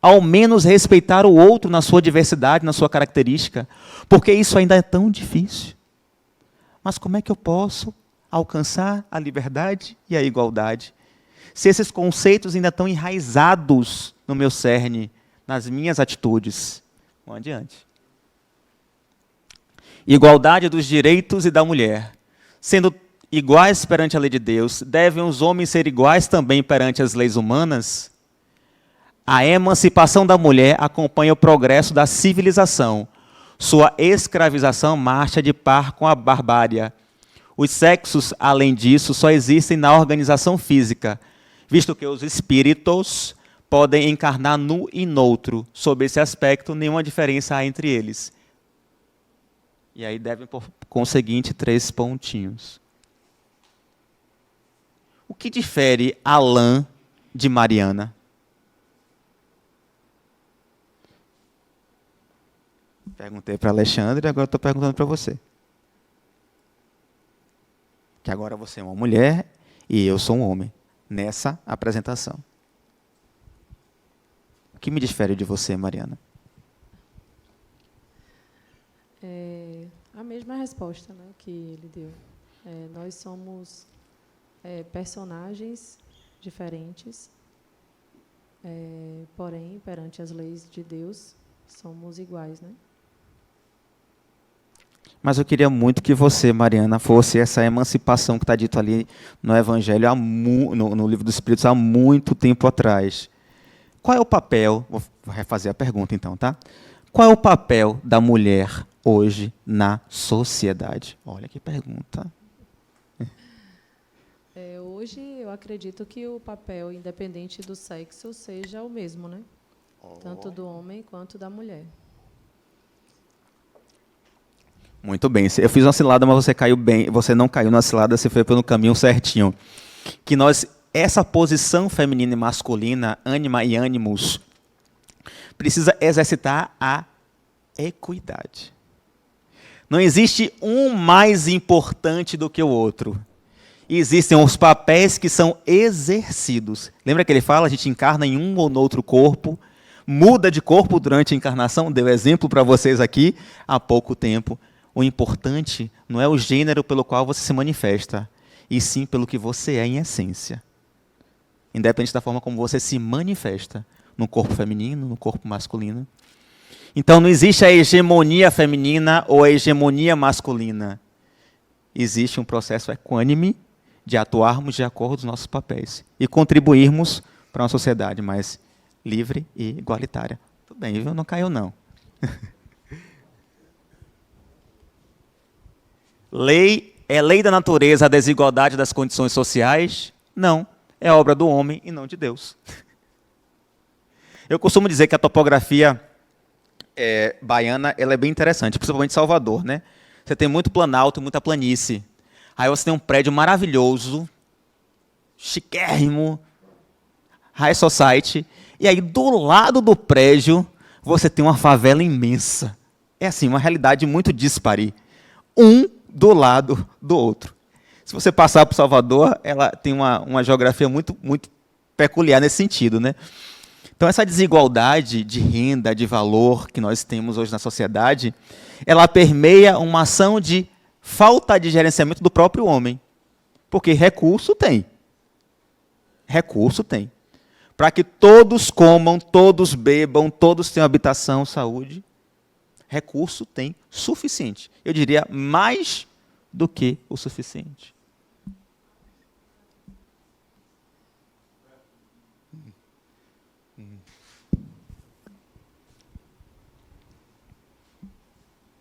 S1: ao menos respeitar o outro na sua diversidade, na sua característica, porque isso ainda é tão difícil. Mas como é que eu posso alcançar a liberdade e a igualdade, se esses conceitos ainda estão enraizados no meu cerne, nas minhas atitudes? Vamos adiante. Igualdade dos direitos e da mulher. Sendo iguais perante a lei de Deus, devem os homens ser iguais também perante as leis humanas? A emancipação da mulher acompanha o progresso da civilização. Sua escravização marcha de par com a barbárie. Os sexos, além disso, só existem na organização física, visto que os espíritos podem encarnar nu e noutro. Sob esse aspecto, nenhuma diferença há entre eles. E aí devem, por conseguinte, 3 pontinhos. O que difere Alain de Mariana? Perguntei para Alexandre, agora estou perguntando para você. Que agora você é uma mulher e eu sou um homem, nessa apresentação. O que me difere de você, Mariana?
S11: A mesma resposta, né, que ele deu. Nós somos personagens diferentes, porém, perante as leis de Deus, somos iguais, né?
S1: Mas eu queria muito que você, Mariana, fosse essa emancipação que está dito ali no Evangelho, no Livro dos Espíritos, há muito tempo atrás. Qual é o papel, vou refazer a pergunta então, tá? Qual é o papel da mulher hoje na sociedade? Olha que pergunta.
S11: Hoje, eu acredito que o papel, independente do sexo, seja o mesmo, né? Tanto do homem quanto da mulher.
S1: Muito bem. Eu fiz uma cilada, mas você caiu bem. Você não caiu na cilada, você foi pelo caminho certinho. Que essa posição feminina e masculina, ânima e ânimos, precisa exercitar a equidade. Não existe um mais importante do que o outro. Existem os papéis que são exercidos. Lembra que ele fala, a gente encarna em um ou no outro corpo, muda de corpo durante a encarnação, deu exemplo para vocês aqui há pouco tempo. O importante não é o gênero pelo qual você se manifesta, e sim pelo que você é em essência. Independente da forma como você se manifesta, no corpo feminino, no corpo masculino. Então não existe a hegemonia feminina ou a hegemonia masculina. Existe um processo equânime de atuarmos de acordo com os nossos papéis e contribuirmos para uma sociedade mais livre e igualitária. Tudo bem, viu? Não caiu, não. É lei da natureza a desigualdade das condições sociais? Não. É obra do homem e não de Deus. Eu costumo dizer que a topografia baiana ela é bem interessante, principalmente Salvador, né? Você tem muito planalto e muita planície. Aí você tem um prédio maravilhoso, chiquérrimo, high society, e aí do lado do prédio você tem uma favela imensa. É assim, uma realidade muito dispare. Um do lado do outro. Se você passar por Salvador, ela tem uma geografia muito, muito peculiar nesse sentido, né? Então, essa desigualdade de renda, de valor que nós temos hoje na sociedade, ela permeia uma ação de falta de gerenciamento do próprio homem. Porque recurso tem. Recurso tem. Para que todos comam, todos bebam, todos tenham habitação, saúde, recurso tem suficiente. Eu diria mais do que o suficiente.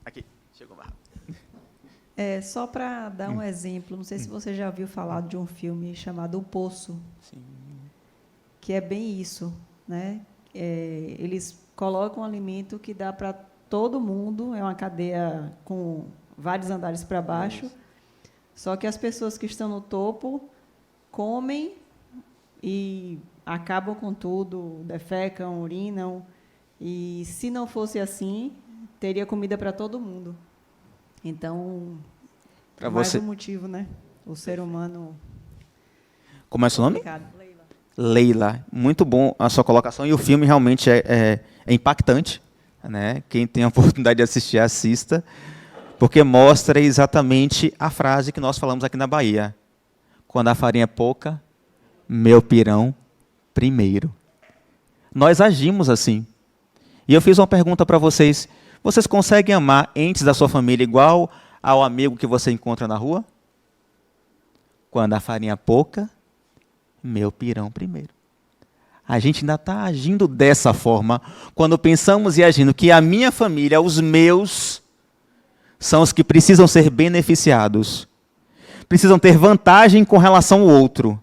S1: Aqui, chegou mais rápido.
S12: Só para dar um exemplo, não sei se você já ouviu falar de um filme chamado O Poço,
S1: Sim.
S12: que é bem isso, né? Eles colocam um alimento que dá para todo mundo, é uma cadeia com vários andares para baixo, só que as pessoas que estão no topo comem e acabam com tudo, defecam, urinam, e se não fosse assim, teria comida para todo mundo. Então,
S1: Pra
S12: mais
S1: você...
S12: um motivo, né? O ser humano...
S1: Como é seu nome?
S12: Leila.
S1: Leila. Muito bom a sua colocação, e o filme realmente é impactante, né? Quem tem a oportunidade de assistir, assista, porque mostra exatamente a frase que nós falamos aqui na Bahia. Quando a farinha é pouca, meu pirão primeiro. Nós agimos assim. E eu fiz uma pergunta para vocês. Vocês conseguem amar entes da sua família igual ao amigo que você encontra na rua? Quando a farinha é pouca, meu pirão primeiro. A gente ainda está agindo dessa forma quando pensamos e agindo que a minha família, os meus, são os que precisam ser beneficiados. Precisam ter vantagem com relação ao outro.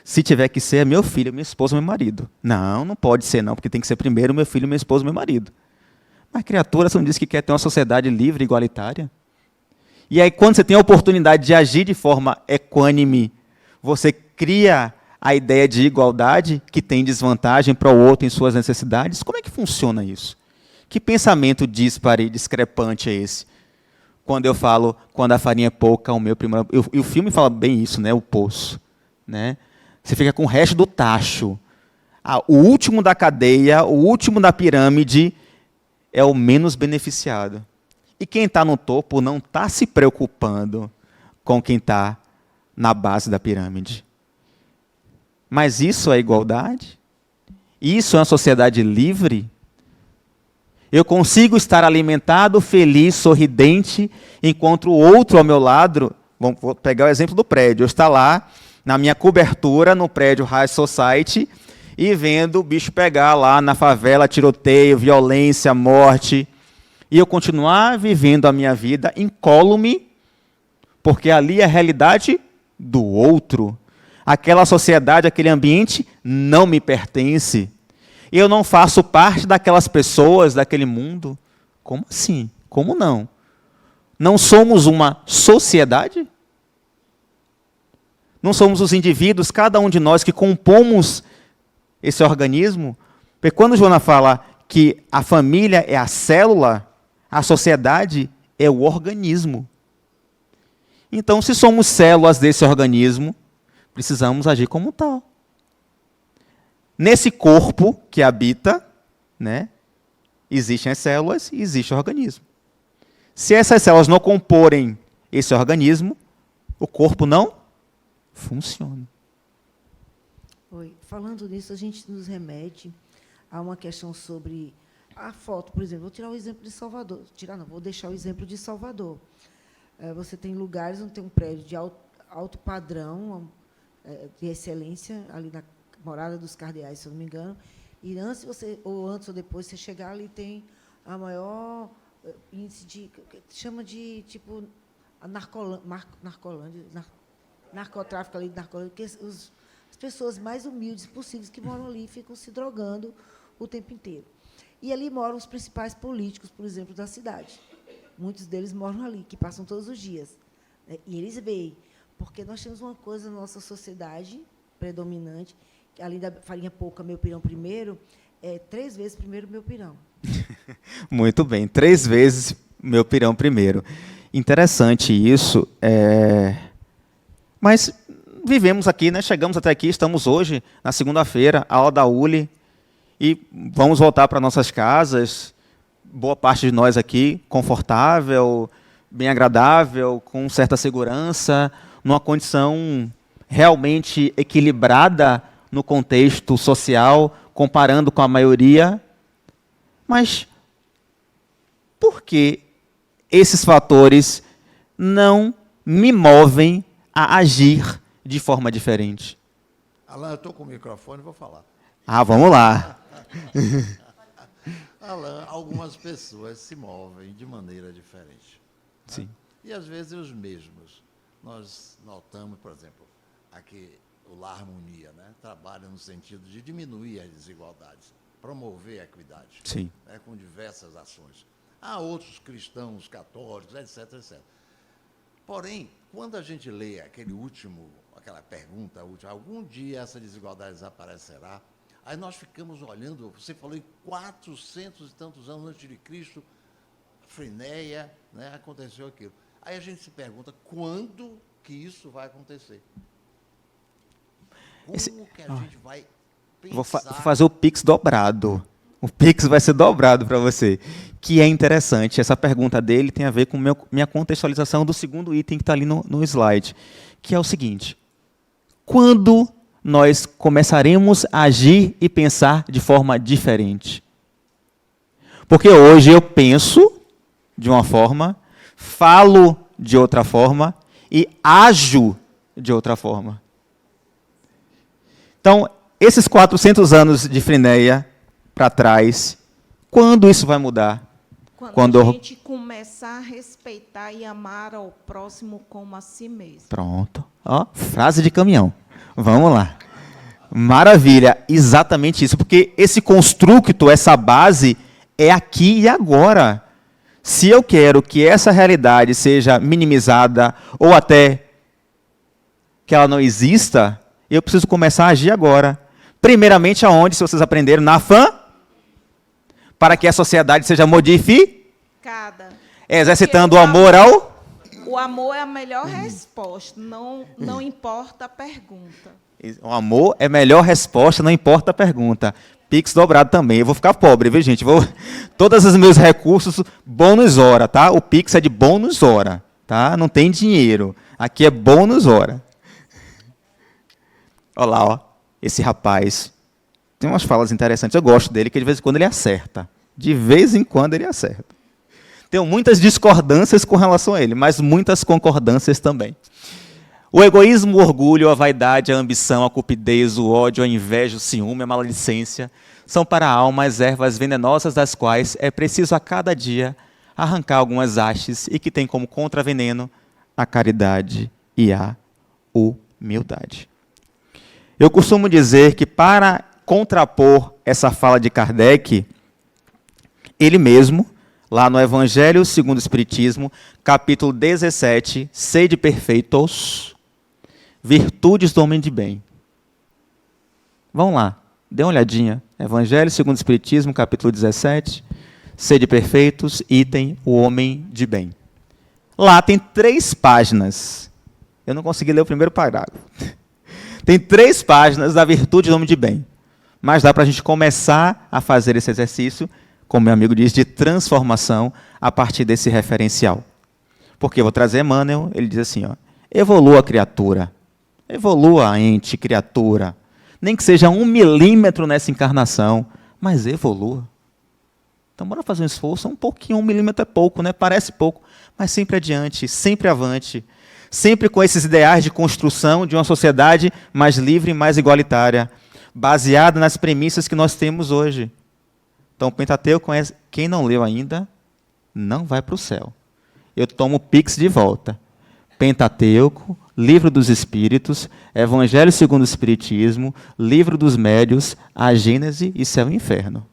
S1: Se tiver que ser meu filho, minha esposa, meu marido. Não, não pode ser não, porque tem que ser primeiro meu filho, minha esposa, meu marido. Mas criatura, você não diz que quer ter uma sociedade livre e igualitária? E aí, quando você tem a oportunidade de agir de forma equânime, você cria a ideia de igualdade que tem desvantagem para o outro em suas necessidades. Como é que funciona isso? Que pensamento dispare e discrepante é esse? Quando eu falo, quando a farinha é pouca, o meu primeiro... E o filme fala bem isso, né? O poço. Né? Você fica com o resto do tacho. O último da cadeia, o último da pirâmide é o menos beneficiado. E quem está no topo não está se preocupando com quem está na base da pirâmide. Mas isso é igualdade? Isso é uma sociedade livre? Eu consigo estar alimentado, feliz, sorridente, enquanto o outro ao meu lado, vou pegar o exemplo do prédio, eu estou lá na minha cobertura, no prédio High Society, e vendo o bicho pegar lá na favela, tiroteio, violência, morte, e eu continuar vivendo a minha vida incólume, porque ali é a realidade do outro. Aquela sociedade, aquele ambiente não me pertence. Eu não faço parte daquelas pessoas, daquele mundo. Como assim? Como não? Não somos uma sociedade? Não somos os indivíduos, cada um de nós, que compomos esse organismo? Porque quando Joana fala que a família é a célula, a sociedade é o organismo. Então, se somos células desse organismo, precisamos agir como tal. Nesse corpo que habita, né, existem as células e existe o organismo. Se essas células não comporem esse organismo, o corpo não funciona.
S7: Oi. Falando nisso, a gente nos remete a uma questão sobre a foto. Por exemplo, vou tirar o exemplo de Salvador. Vou deixar o exemplo de Salvador. Você tem lugares onde tem um prédio de alto padrão, de excelência, ali na Morada dos Cardeais, se eu não me engano, e antes ou depois você chegar ali, tem a maior índice de, chama de, tipo, a narcotráfico ali, porque as pessoas mais humildes possíveis que moram ali ficam se drogando o tempo inteiro. E ali moram os principais políticos, por exemplo, da cidade. Muitos deles moram ali, que passam todos os dias. E eles veem, porque nós temos uma coisa na nossa sociedade predominante, que além da farinha pouca, meu pirão primeiro, é 3 vezes primeiro meu pirão.
S1: Muito bem, 3 vezes meu pirão primeiro. Interessante isso. Mas vivemos aqui, né? Chegamos até aqui, estamos hoje, na segunda-feira, a aula da ULI, e vamos voltar para nossas casas, boa parte de nós aqui, confortável, bem agradável, com certa segurança, numa condição realmente equilibrada no contexto social, comparando com a maioria. Mas por que esses fatores não me movem a agir de forma diferente?
S6: Alan, eu estou com o microfone e vou falar.
S1: Vamos lá.
S6: Alan, algumas pessoas se movem de maneira diferente. Né?
S1: Sim.
S6: E, às vezes, os mesmos. Nós notamos, por exemplo, aqui o Lar Harmonia, né? Trabalha no sentido de diminuir as desigualdades, promover a equidade,
S1: Sim.
S6: Né? Com diversas ações. Há outros cristãos, católicos, etc, etc. Porém, quando a gente lê aquela pergunta última, algum dia essa desigualdade desaparecerá? Aí nós ficamos olhando, você falou em 400 e tantos anos antes de Cristo, Frinéia, né, aconteceu aquilo. Aí a gente se pergunta, quando que isso vai acontecer? Como que a gente vai pensar...
S1: Vou fazer o Pix dobrado. O Pix vai ser dobrado para você. Que é interessante. Essa pergunta dele tem a ver com minha contextualização do segundo item que está ali no slide, que é o seguinte. Quando nós começaremos a agir e pensar de forma diferente? Porque hoje eu penso de uma forma, falo de outra forma e ajo de outra forma. Então, esses 400 anos de Frinéia para trás, quando isso vai mudar?
S13: Quando a gente começar a respeitar e amar ao próximo como a si mesmo.
S1: Pronto. Ó, frase de caminhão. Vamos lá. Maravilha. Exatamente isso. Porque esse construto, essa base, é aqui e agora. Se eu quero que essa realidade seja minimizada ou até que ela não exista, eu preciso começar a agir agora. Primeiramente, aonde, se vocês aprenderam? Na FAM, para que a sociedade seja modificada. Exercitando o amor ao...
S13: O amor é a melhor resposta, não importa a pergunta.
S1: O amor é a melhor resposta, não importa a pergunta. Pix dobrado também. Eu vou ficar pobre, viu, gente? Todos os meus recursos, bônus hora, tá? O Pix é de bônus hora, tá? Não tem dinheiro. Aqui é bônus hora. Olha lá, ó. Esse rapaz tem umas falas interessantes. Eu gosto dele, que de vez em quando ele acerta. De vez em quando ele acerta. Tenho muitas discordâncias com relação a ele, mas muitas concordâncias também. O egoísmo, o orgulho, a vaidade, a ambição, a cupidez, o ódio, a inveja, o ciúme, a maledicência são para a alma as ervas venenosas das quais é preciso a cada dia arrancar algumas hastes e que tem como contraveneno a caridade e a humildade. Eu costumo dizer que para contrapor essa fala de Kardec, ele mesmo, lá no Evangelho segundo o Espiritismo, capítulo 17, sede perfeitos, virtudes do homem de bem. Vamos lá, dê uma olhadinha. Evangelho segundo o Espiritismo, capítulo 17, sede perfeitos, item, o homem de bem. Lá tem 3 páginas. Eu não consegui ler o primeiro parágrafo. Tem 3 páginas da virtude do homem de bem. Mas dá para a gente começar a fazer esse exercício, como meu amigo diz, de transformação a partir desse referencial. Porque eu vou trazer Emmanuel, ele diz assim, ó, evolua a criatura, evolua a ente, criatura, nem que seja 1 milímetro nessa encarnação, mas evolua. Então, bora fazer um esforço, um pouquinho, 1 milímetro é pouco, né? Parece pouco, mas sempre adiante, sempre avante, sempre com esses ideais de construção de uma sociedade mais livre, mais igualitária, baseada nas premissas que nós temos hoje. Então, o Pentateuco, quem não leu ainda, não vai para o céu. Eu tomo o Pix de volta. Pentateuco, Livro dos Espíritos, Evangelho segundo o Espiritismo, Livro dos Médios, a Gênese e Céu e Inferno.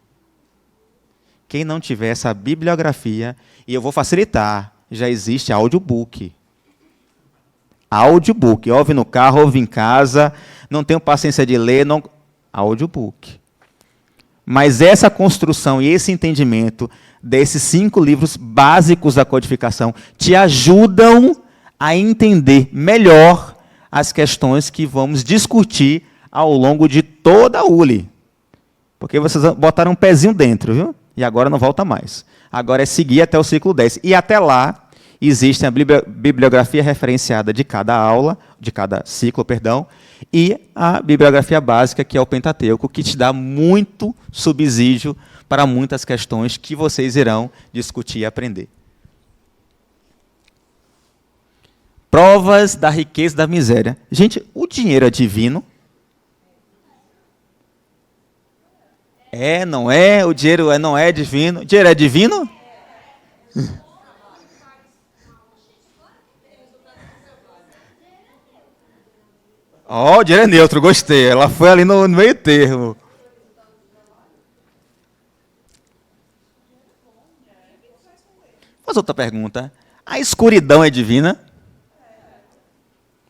S1: Quem não tiver essa bibliografia, e eu vou facilitar, já existe audiobook. Audiobook. Ouve no carro, ouve em casa, não tenho paciência de ler, não... audiobook. Mas essa construção e esse entendimento desses 5 livros básicos da codificação te ajudam a entender melhor as questões que vamos discutir ao longo de toda a ULI. Porque vocês botaram um pezinho dentro, viu? E agora não volta mais. Agora é seguir até o ciclo 10. E até lá, existe a bibliografia referenciada de cada aula, de cada ciclo, perdão, e a bibliografia básica, que é o Pentateuco, que te dá muito subsídio para muitas questões que vocês irão discutir e aprender. Provas da riqueza e da miséria. Gente, o dinheiro é divino? É, não é? O dinheiro não é divino? O dinheiro é divino? Ó, o dinheiro é neutro, gostei. Ela foi ali no meio termo. Faz outra pergunta. A escuridão é divina?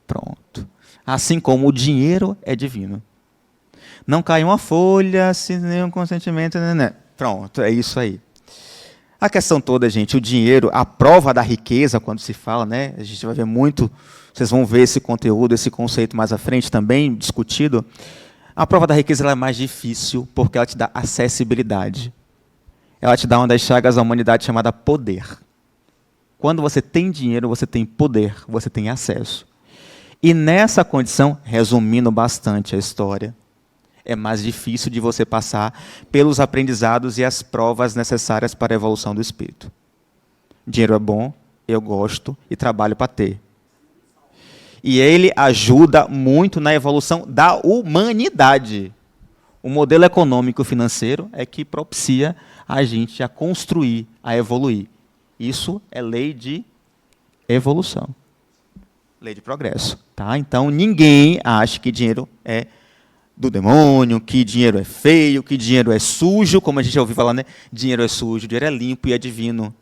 S1: Pronto. Assim como o dinheiro é divino. Não cai uma folha sem nenhum consentimento. Né? Pronto, é isso aí. A questão toda, gente, o dinheiro, a prova da riqueza, quando se fala, né? A gente vai ver muito, vocês vão ver esse conteúdo, esse conceito mais à frente também discutido. A prova da riqueza ela é mais difícil porque ela te dá acessibilidade. Ela te dá uma das chagas da humanidade chamada poder. Quando você tem dinheiro, você tem poder, você tem acesso. E nessa condição, resumindo bastante a história, é mais difícil de você passar pelos aprendizados e as provas necessárias para a evolução do espírito. Dinheiro é bom, eu gosto e trabalho para ter. E ele ajuda muito na evolução da humanidade. O modelo econômico e financeiro é que propicia a gente a construir, a evoluir. Isso é lei de evolução. Lei de progresso. Tá? Então, ninguém acha que dinheiro é do demônio, que dinheiro é feio, que dinheiro é sujo, como a gente já ouviu falar, né? Dinheiro é sujo, dinheiro é limpo e é divino.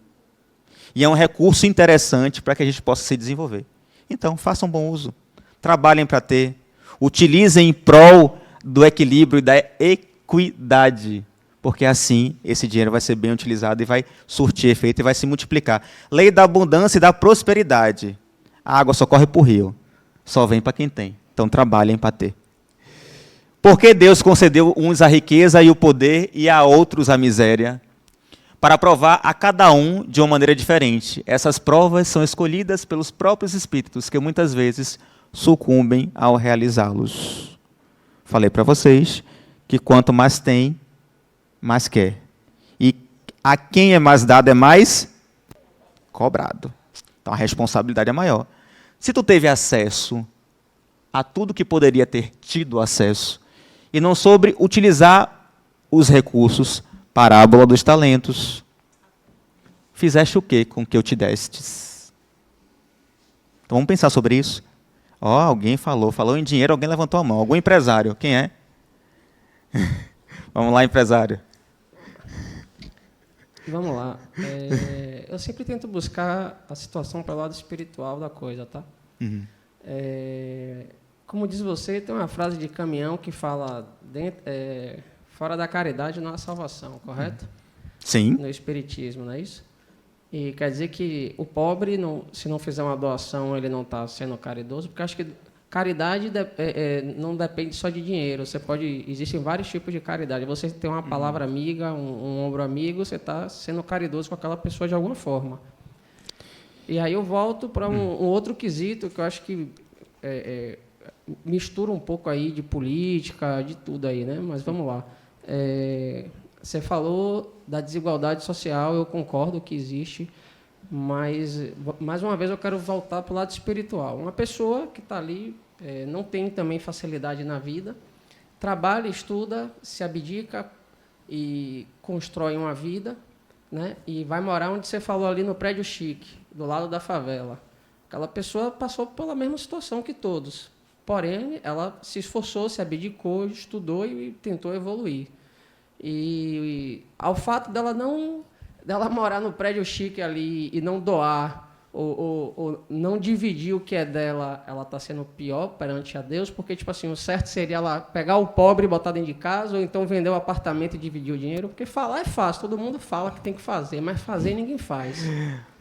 S1: E é um recurso interessante para que a gente possa se desenvolver. Então, façam bom uso. Trabalhem para ter. Utilizem em prol do equilíbrio e da equidade. Porque assim, esse dinheiro vai ser bem utilizado e vai surtir efeito e vai se multiplicar. Lei da abundância e da prosperidade. A água só corre para o rio. Só vem para quem tem. Então, trabalhem para ter. Porque Deus concedeu uns a riqueza e o poder e a outros a miséria? Para provar a cada um de uma maneira diferente. Essas provas são escolhidas pelos próprios espíritos, que muitas vezes sucumbem ao realizá-los. Falei para vocês que quanto mais tem, mais quer. E a quem é mais dado é mais cobrado. Então a responsabilidade é maior. Se tu teve acesso a tudo que poderia ter tido acesso, e não soube utilizar os recursos. Parábola dos talentos. Fizeste o quê com o que eu te destes? Então vamos pensar sobre isso. Alguém falou em dinheiro, alguém levantou a mão. Algum empresário, quem é? Vamos lá, empresário.
S10: Vamos lá. Eu sempre tento buscar a situação pelo lado espiritual da coisa, tá?
S1: Uhum.
S10: Como diz você, tem uma frase de caminhão que fala fora da caridade não há salvação, correto?
S1: Sim.
S10: No espiritismo, não é isso? E quer dizer que o pobre, se não fizer uma doação, ele não está sendo caridoso, porque acho que caridade não depende só de dinheiro. Existem vários tipos de caridade. Você tem uma palavra amiga, um ombro amigo, você está sendo caridoso com aquela pessoa de alguma forma. E aí eu volto para um outro quesito que eu acho que mistura um pouco aí de política, de tudo aí, né? Mas vamos lá. Você falou da desigualdade social, eu concordo que existe, mas, mais uma vez, eu quero voltar para o lado espiritual. Uma pessoa que está ali, não tem também facilidade na vida, trabalha, estuda, se abdica e constrói uma vida, né? E vai morar onde você falou ali no prédio chique, do lado da favela. Aquela pessoa passou pela mesma situação que todos, porém, ela se esforçou, se abdicou, estudou e tentou evoluir. E ao fato dela morar no prédio chique ali e não doar ou não dividir o que é dela, ela está sendo pior perante a Deus, porque tipo assim, o certo seria ela pegar o pobre e botar dentro de casa, ou então vender o apartamento e dividir o dinheiro, porque falar é fácil, todo mundo fala que tem que fazer, mas fazer ninguém faz.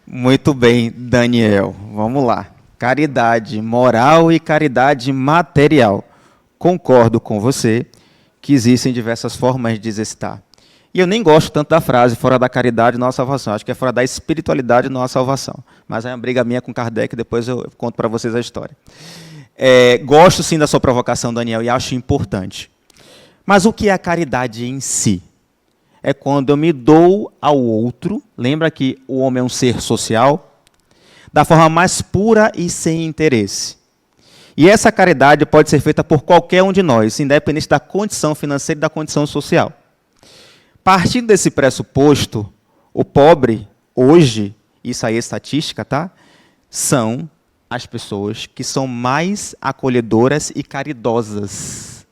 S1: Muito bem, Daniel. Vamos lá. Caridade moral e caridade material. Concordo com você que existem diversas formas de exercitar. E eu nem gosto tanto da frase, fora da caridade não há salvação. Acho que é fora da espiritualidade não há salvação. Mas é uma briga minha com Kardec, depois eu conto para vocês a história. Gosto sim da sua provocação, Daniel, e acho importante. Mas o que é a caridade em si? É quando eu me dou ao outro, lembra que o homem é um ser social, da forma mais pura e sem interesse. E essa caridade pode ser feita por qualquer um de nós, independente da condição financeira e da condição social. Partindo desse pressuposto, o pobre, hoje, isso aí é estatística, tá? São as pessoas que são mais acolhedoras e caridosas.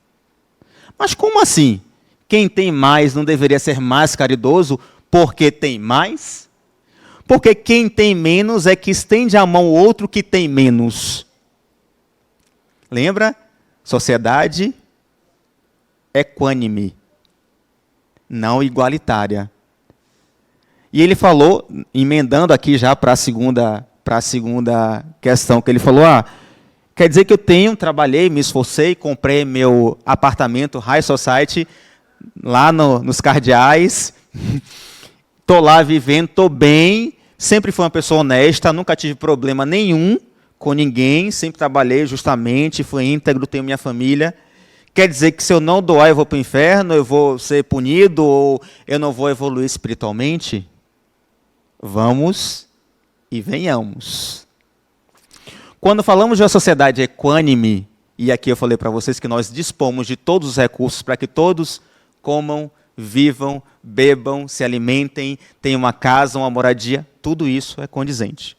S1: Mas como assim? Quem tem mais não deveria ser mais caridoso porque tem mais? Porque quem tem menos é que estende a mão ao outro que tem menos. Lembra? Sociedade equânime, não igualitária. E ele falou, emendando aqui já para a segunda questão, que ele falou, quer dizer que eu trabalhei, me esforcei, comprei meu apartamento High Society, lá nos Cardeais, estou lá vivendo, estou bem, sempre fui uma pessoa honesta, nunca tive problema nenhum com ninguém, sempre trabalhei justamente, fui íntegro, tenho minha família. Quer dizer que se eu não doar eu vou para o inferno, eu vou ser punido ou eu não vou evoluir espiritualmente? Vamos e venhamos. Quando falamos de uma sociedade equânime, e aqui eu falei para vocês que nós dispomos de todos os recursos para que todos comam, vivam, bebam, se alimentem, tenham uma casa, uma moradia, tudo isso é condizente.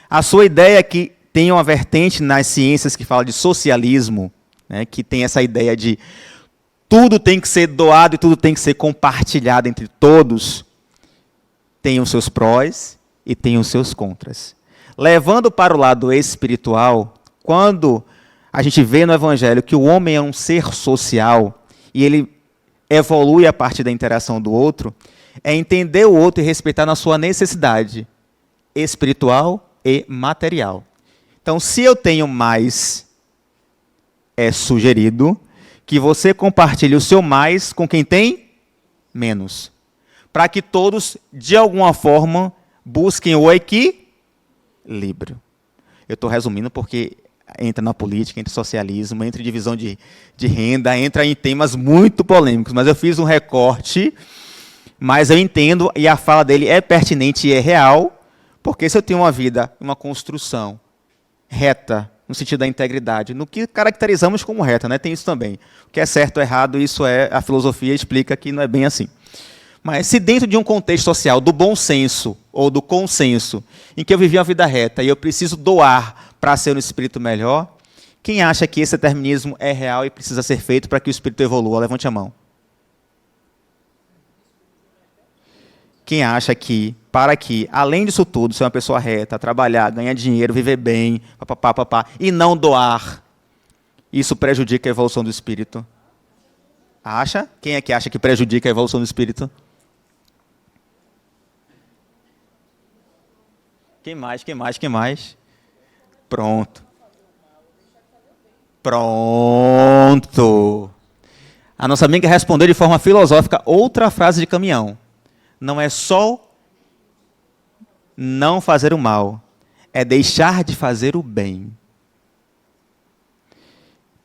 S1: A sua ideia é que tem uma vertente nas ciências que fala de socialismo, né, que tem essa ideia de tudo tem que ser doado e tudo tem que ser compartilhado entre todos. Tem os seus prós e tem os seus contras. Levando para o lado espiritual, quando a gente vê no Evangelho que o homem é um ser social e ele evolui a partir da interação do outro, é entender o outro e respeitar na sua necessidade espiritual e material. Então, se eu tenho mais, é sugerido que você compartilhe o seu mais com quem tem menos, para que todos, de alguma forma, busquem o equilíbrio. Eu estou resumindo porque entra na política, entra socialismo, entra em divisão de renda, entra em temas muito polêmicos, mas eu fiz um recorte, mas eu entendo, e a fala dele é pertinente e é real, porque se eu tenho uma vida, uma construção reta, no sentido da integridade, no que caracterizamos como reta, né? Tem isso também. O que é certo ou errado, isso a filosofia explica que não é bem assim. Mas se dentro de um contexto social do bom senso ou do consenso, em que eu vivi uma vida reta e eu preciso doar para ser um espírito melhor, quem acha que esse determinismo é real e precisa ser feito para que o espírito evolua? Levante a mão. Quem acha que, para que, além disso tudo, ser uma pessoa reta, trabalhar, ganhar dinheiro, viver bem, e não doar, isso prejudica a evolução do espírito? Acha? Quem é que acha que prejudica a evolução do espírito? Quem mais? Quem mais? Quem mais? Pronto. Pronto. A nossa amiga respondeu de forma filosófica outra frase de caminhão. Não é só não fazer o mal, é deixar de fazer o bem.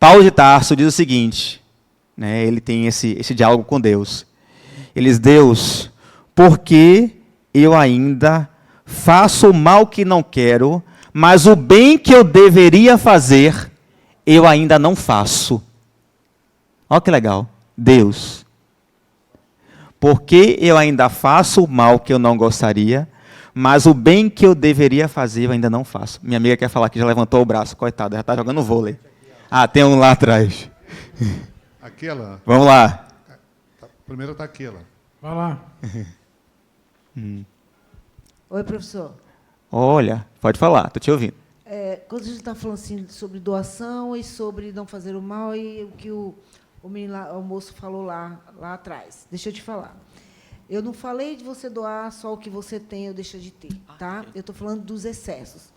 S1: Paulo de Tarso diz o seguinte, né, ele tem esse diálogo com Deus. Ele diz, Deus, por que eu ainda faço o mal que não quero, mas o bem que eu deveria fazer, eu ainda não faço? Olha que legal. Deus, por que eu ainda faço o mal que eu não gostaria, mas o bem que eu deveria fazer eu ainda não faço? Minha amiga quer falar que já levantou o braço, coitada, já está jogando vôlei. Ah, tem um lá atrás.
S14: Aquela.
S1: Vamos lá.
S14: Primeiro está aquela.
S8: Vai lá.
S7: Oi, professor.
S1: Olha, pode falar, estou te ouvindo.
S7: Quando a gente está falando assim, sobre doação e sobre não fazer o mal, e o que o menino lá, o moço falou lá atrás. Deixa eu te falar. Eu não falei de você doar só o que você tem ou deixa de ter, tá? Eu estou falando dos excessos.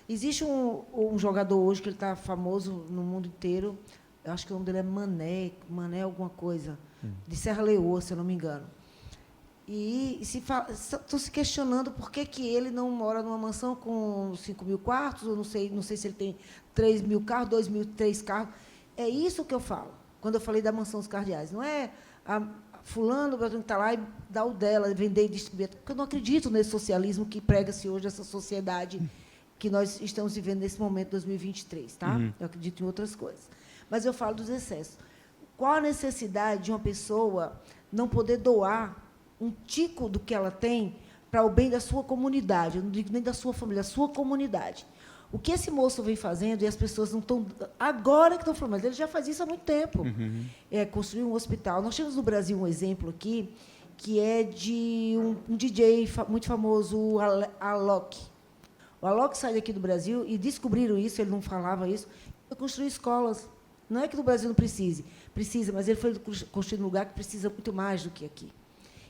S7: Existe um jogador hoje que ele está famoso no mundo inteiro, eu acho que o nome dele é Mané alguma coisa, de Serra Leoa, se eu não me engano. E estou se questionando por que ele não mora numa mansão com 5.000 quartos, ou não sei se ele tem 3.000 carros, 2.000, 3 carros. É isso que eu falo, quando eu falei da mansão dos cardeais. Não é fulano que está lá e dá o dela, vender e distribuir. Porque eu não acredito nesse socialismo que prega-se hoje, essa sociedade que nós estamos vivendo nesse momento, 2023. Tá? Eu acredito em outras coisas. Mas eu falo dos excessos. Qual a necessidade de uma pessoa não poder doar um tico do que ela tem para o bem da sua comunidade? Eu não digo nem da sua família, da sua comunidade. O que esse moço vem fazendo, e as pessoas não estão... Agora que estão falando, mas ele já faz isso há muito tempo. Construir um hospital. Nós temos no Brasil um exemplo aqui, que é de um DJ muito famoso, o Alok. O Alok saiu daqui do Brasil e descobriram isso, ele não falava isso, foi construir escolas. Não é que no Brasil não precisa, mas ele foi construir um lugar que precisa muito mais do que aqui.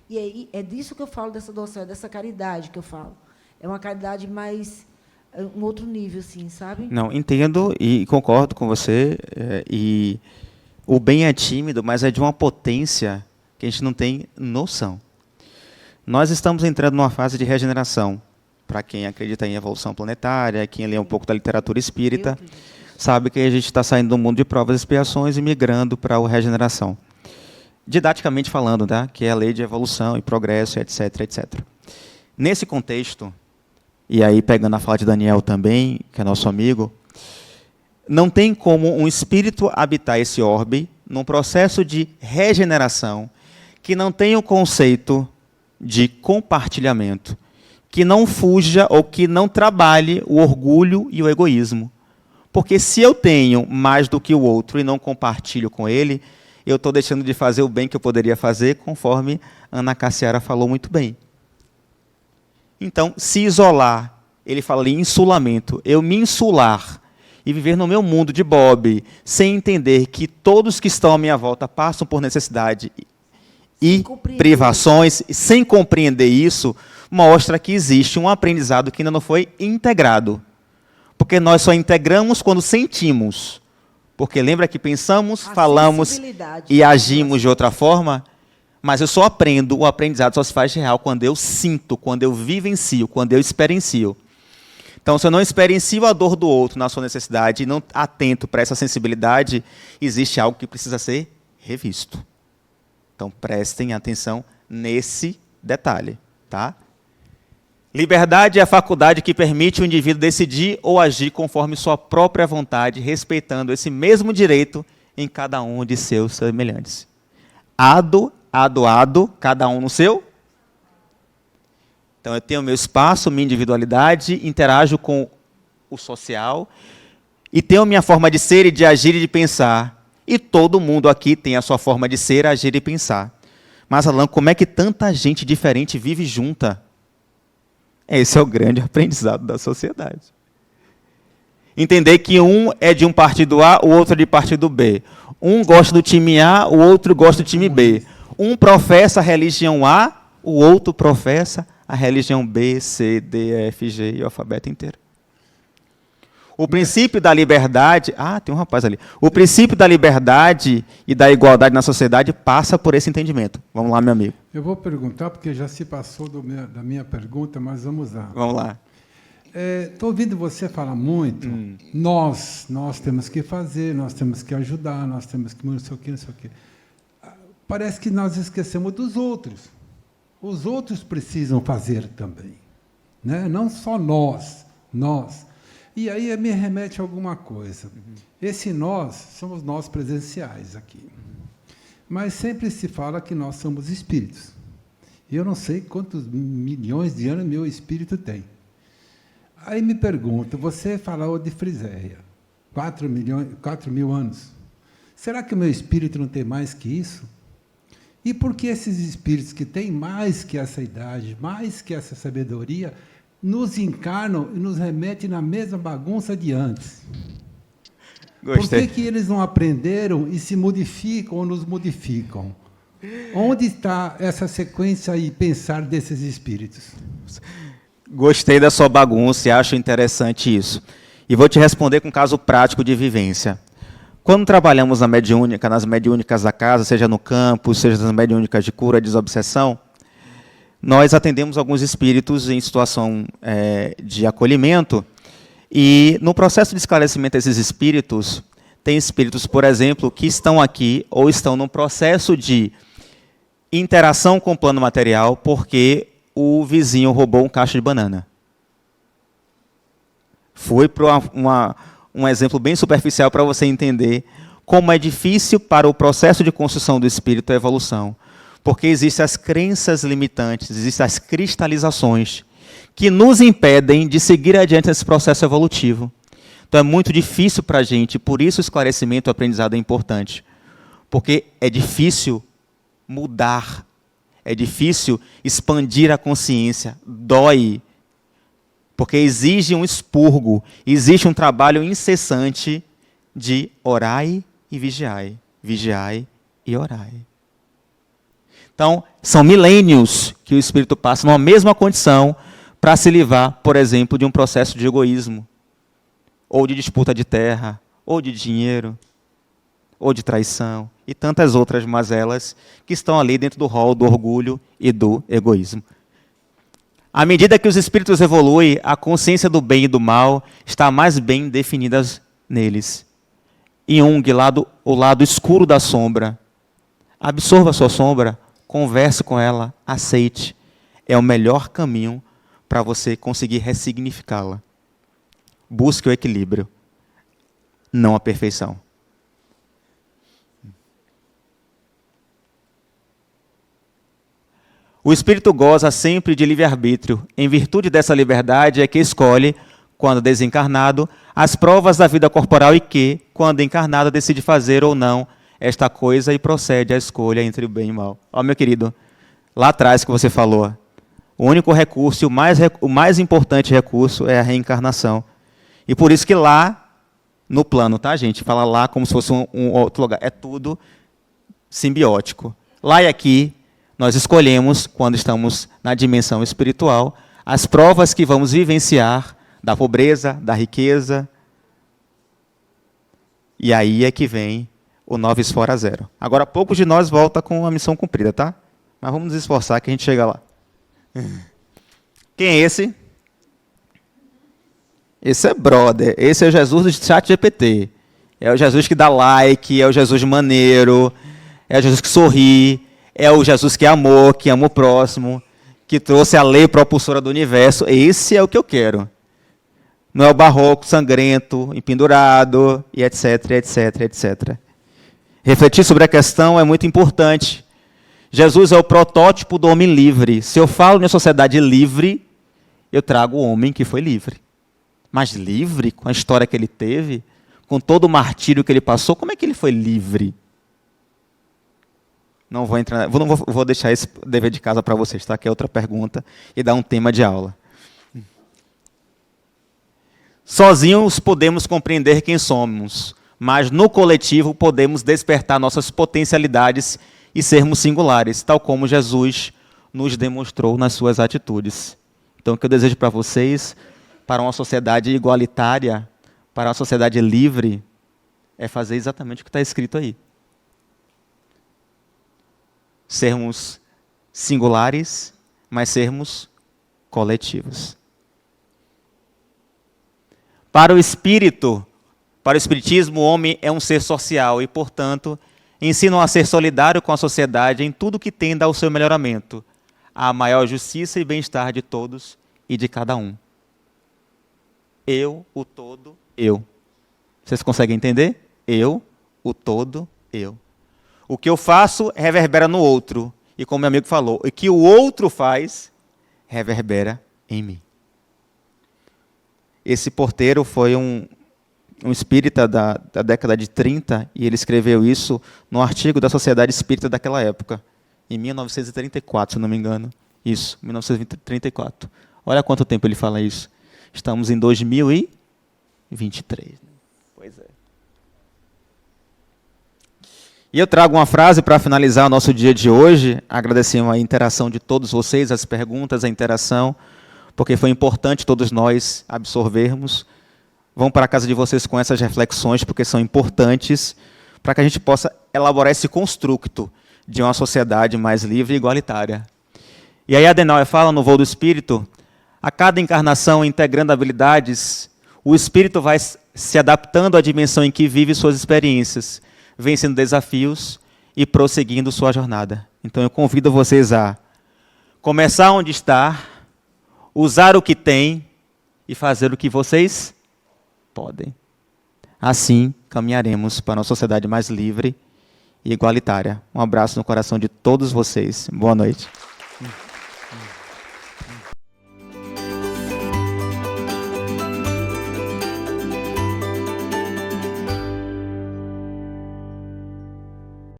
S7: E aí, é disso que eu falo, dessa doação, é dessa caridade que eu falo. É uma caridade mais, um outro nível, assim, sabe?
S1: Não, entendo e concordo com você. E o bem é tímido, mas é de uma potência que a gente não tem noção. Nós estamos entrando numa fase de regeneração. Para quem acredita em evolução planetária, quem lê um pouco da literatura espírita, sabe que a gente está saindo do mundo de provas e expiações e migrando para a regeneração. Didaticamente falando, tá? Que é a lei de evolução e progresso, etc, etc. Nesse contexto, e aí pegando a fala de Daniel também, que é nosso amigo, não tem como um espírito habitar esse orbe num processo de regeneração que não tenha o conceito de compartilhamento, que não fuja ou que não trabalhe o orgulho e o egoísmo. Porque se eu tenho mais do que o outro e não compartilho com ele, eu estou deixando de fazer o bem que eu poderia fazer, conforme Ana Cassiara falou muito bem. Então, se isolar, ele fala ali insulamento, eu me insular e viver no meu mundo de Bob, sem entender que todos que estão à minha volta passam por necessidade e privações, sem compreender isso, mostra que existe um aprendizado que ainda não foi integrado. Porque nós só integramos quando sentimos. Porque lembra que pensamos, falamos e agimos de outra forma? Mas eu só aprendo, o aprendizado só se faz real quando eu sinto, quando eu vivencio, quando eu experiencio. Então, se eu não experiencio a dor do outro na sua necessidade e não atento para essa sensibilidade, existe algo que precisa ser revisto. Então, prestem atenção nesse detalhe. Tá? Liberdade é a faculdade que permite o indivíduo decidir ou agir conforme sua própria vontade, respeitando esse mesmo direito em cada um de seus semelhantes. Ado, cada um no seu. Então, eu tenho meu espaço, minha individualidade, interajo com o social e tenho minha forma de ser e de agir e de pensar. E todo mundo aqui tem a sua forma de ser, agir e pensar. Mas, Alan, como é que tanta gente diferente vive junta? Esse é o grande aprendizado da sociedade. Entender que um é de um partido A, o outro é de partido B. Um gosta do time A, o outro gosta do time B. Um professa a religião A, o outro professa a religião B, C, D, E, F, G e o alfabeto inteiro. O princípio da liberdade... Ah, tem um rapaz ali. O princípio da liberdade e da igualdade na sociedade passa por esse entendimento. Vamos lá, meu amigo.
S15: Eu vou perguntar, porque já se passou da minha pergunta, mas vamos lá.
S1: Vamos lá.
S15: Estou ouvindo você falar muito. Nós temos que fazer, nós temos que ajudar, nós temos que... Não sei o quê, não sei o quê. Parece que nós esquecemos dos outros. Os outros precisam fazer também. Né? Não só nós. E aí me remete a alguma coisa. Esse nós, somos nós presenciais aqui. Mas sempre se fala que nós somos espíritos. Eu não sei quantos milhões de anos meu espírito tem. Aí me pergunto, você falou de Friséia, 4 mil anos. Será que o meu espírito não tem mais que isso? E por que esses espíritos que têm mais que essa idade, mais que essa sabedoria, nos encarnam e nos remetem na mesma bagunça de antes?
S1: Gostei.
S15: Por que eles não aprenderam e se modificam ou nos modificam? Onde está essa sequência e pensar desses espíritos?
S1: Gostei da sua bagunça e acho interessante isso. E vou te responder com um caso prático de vivência. Quando trabalhamos na mediúnica, nas mediúnicas da casa, seja no campus, seja nas mediúnicas de cura, desobsessão, nós atendemos alguns espíritos em situação de acolhimento e no processo de esclarecimento desses espíritos, tem espíritos, por exemplo, que estão aqui ou estão num processo de interação com o plano material porque o vizinho roubou um cacho de banana. Foi para um exemplo bem superficial para você entender como é difícil para o processo de construção do espírito a evolução. Porque existem as crenças limitantes, existem as cristalizações que nos impedem de seguir adiante nesse processo evolutivo. Então é muito difícil para a gente, por isso o esclarecimento e o aprendizado é importante. Porque é difícil mudar, é difícil expandir a consciência, dói. Porque exige um expurgo, existe um trabalho incessante de orai e vigiai, vigiai e orai. Então, são milênios que o espírito passa numa mesma condição para se livrar, por exemplo, de um processo de egoísmo, ou de disputa de terra, ou de dinheiro, ou de traição, e tantas outras mazelas que estão ali dentro do rol do orgulho e do egoísmo. À medida que os espíritos evoluem, a consciência do bem e do mal está mais bem definida neles. Jung, o lado escuro da sombra. Absorva a sua sombra, converse com ela, aceite. É o melhor caminho para você conseguir ressignificá-la. Busque o equilíbrio, não a perfeição. O espírito goza sempre de livre-arbítrio. Em virtude dessa liberdade é que escolhe, quando desencarnado, as provas da vida corporal e que, quando encarnado, decide fazer ou não esta coisa e procede à escolha entre o bem e o mal. Ó, meu querido, lá atrás que você falou, o único recurso e o mais importante recurso é a reencarnação. E por isso que lá, no plano, tá, gente? Fala lá como se fosse um outro lugar. É tudo simbiótico. Lá e aqui, nós escolhemos, quando estamos na dimensão espiritual, as provas que vamos vivenciar da pobreza, da riqueza. E aí é que vem o 9 fora 0. Agora, poucos de nós voltam com a missão cumprida, tá? Mas vamos nos esforçar que a gente chega lá. Quem é esse? Esse é brother. Esse é o Jesus do ChatGPT. É o Jesus que dá like, é o Jesus maneiro, é o Jesus que sorri, é o Jesus que é amor, que ama o próximo, que trouxe a lei propulsora do universo. Esse é o que eu quero. Não é o barroco, sangrento, empendurado, e etc, etc, etc. Refletir sobre a questão é muito importante. Jesus é o protótipo do homem livre. Se eu falo em uma sociedade livre, eu trago o homem que foi livre. Mas livre, com a história que ele teve, com todo o martírio que ele passou, como é que ele foi livre? Não vou entrar, vou deixar esse dever de casa para vocês, tá? Que é outra pergunta e dar um tema de aula. Sozinhos podemos compreender quem somos, mas no coletivo podemos despertar nossas potencialidades e sermos singulares, tal como Jesus nos demonstrou nas suas atitudes. Então, o que eu desejo para vocês, para uma sociedade igualitária, para uma sociedade livre, é fazer exatamente o que está escrito aí. Sermos singulares, mas sermos coletivos. Para o espiritismo, o homem é um ser social e, portanto, ensinam a ser solidário com a sociedade em tudo que tenda ao seu melhoramento, à maior justiça e bem-estar de todos e de cada um. Eu, o todo, eu. Vocês conseguem entender? Eu, o todo, eu. O que eu faço reverbera no outro. E como meu amigo falou, o que o outro faz reverbera em mim. Esse porteiro foi um espírita da década de 30, e ele escreveu isso no artigo da Sociedade Espírita daquela época, em 1934, se não me engano. Isso, 1934. Olha há quanto tempo ele fala isso. Estamos em 2023. Pois é. E eu trago uma frase para finalizar o nosso dia de hoje, agradecendo a interação de todos vocês, as perguntas, a interação, porque foi importante todos nós absorvermos. Vão para a casa de vocês com essas reflexões, porque são importantes para que a gente possa elaborar esse construto de uma sociedade mais livre e igualitária. E aí Adenauer fala no Voo do Espírito, a cada encarnação, integrando habilidades, o espírito vai se adaptando à dimensão em que vive suas experiências, vencendo desafios e prosseguindo sua jornada. Então eu convido vocês a começar onde está, usar o que tem e fazer o que vocês podem. Assim caminharemos para uma sociedade mais livre e igualitária. Um abraço no coração de todos vocês. Boa noite.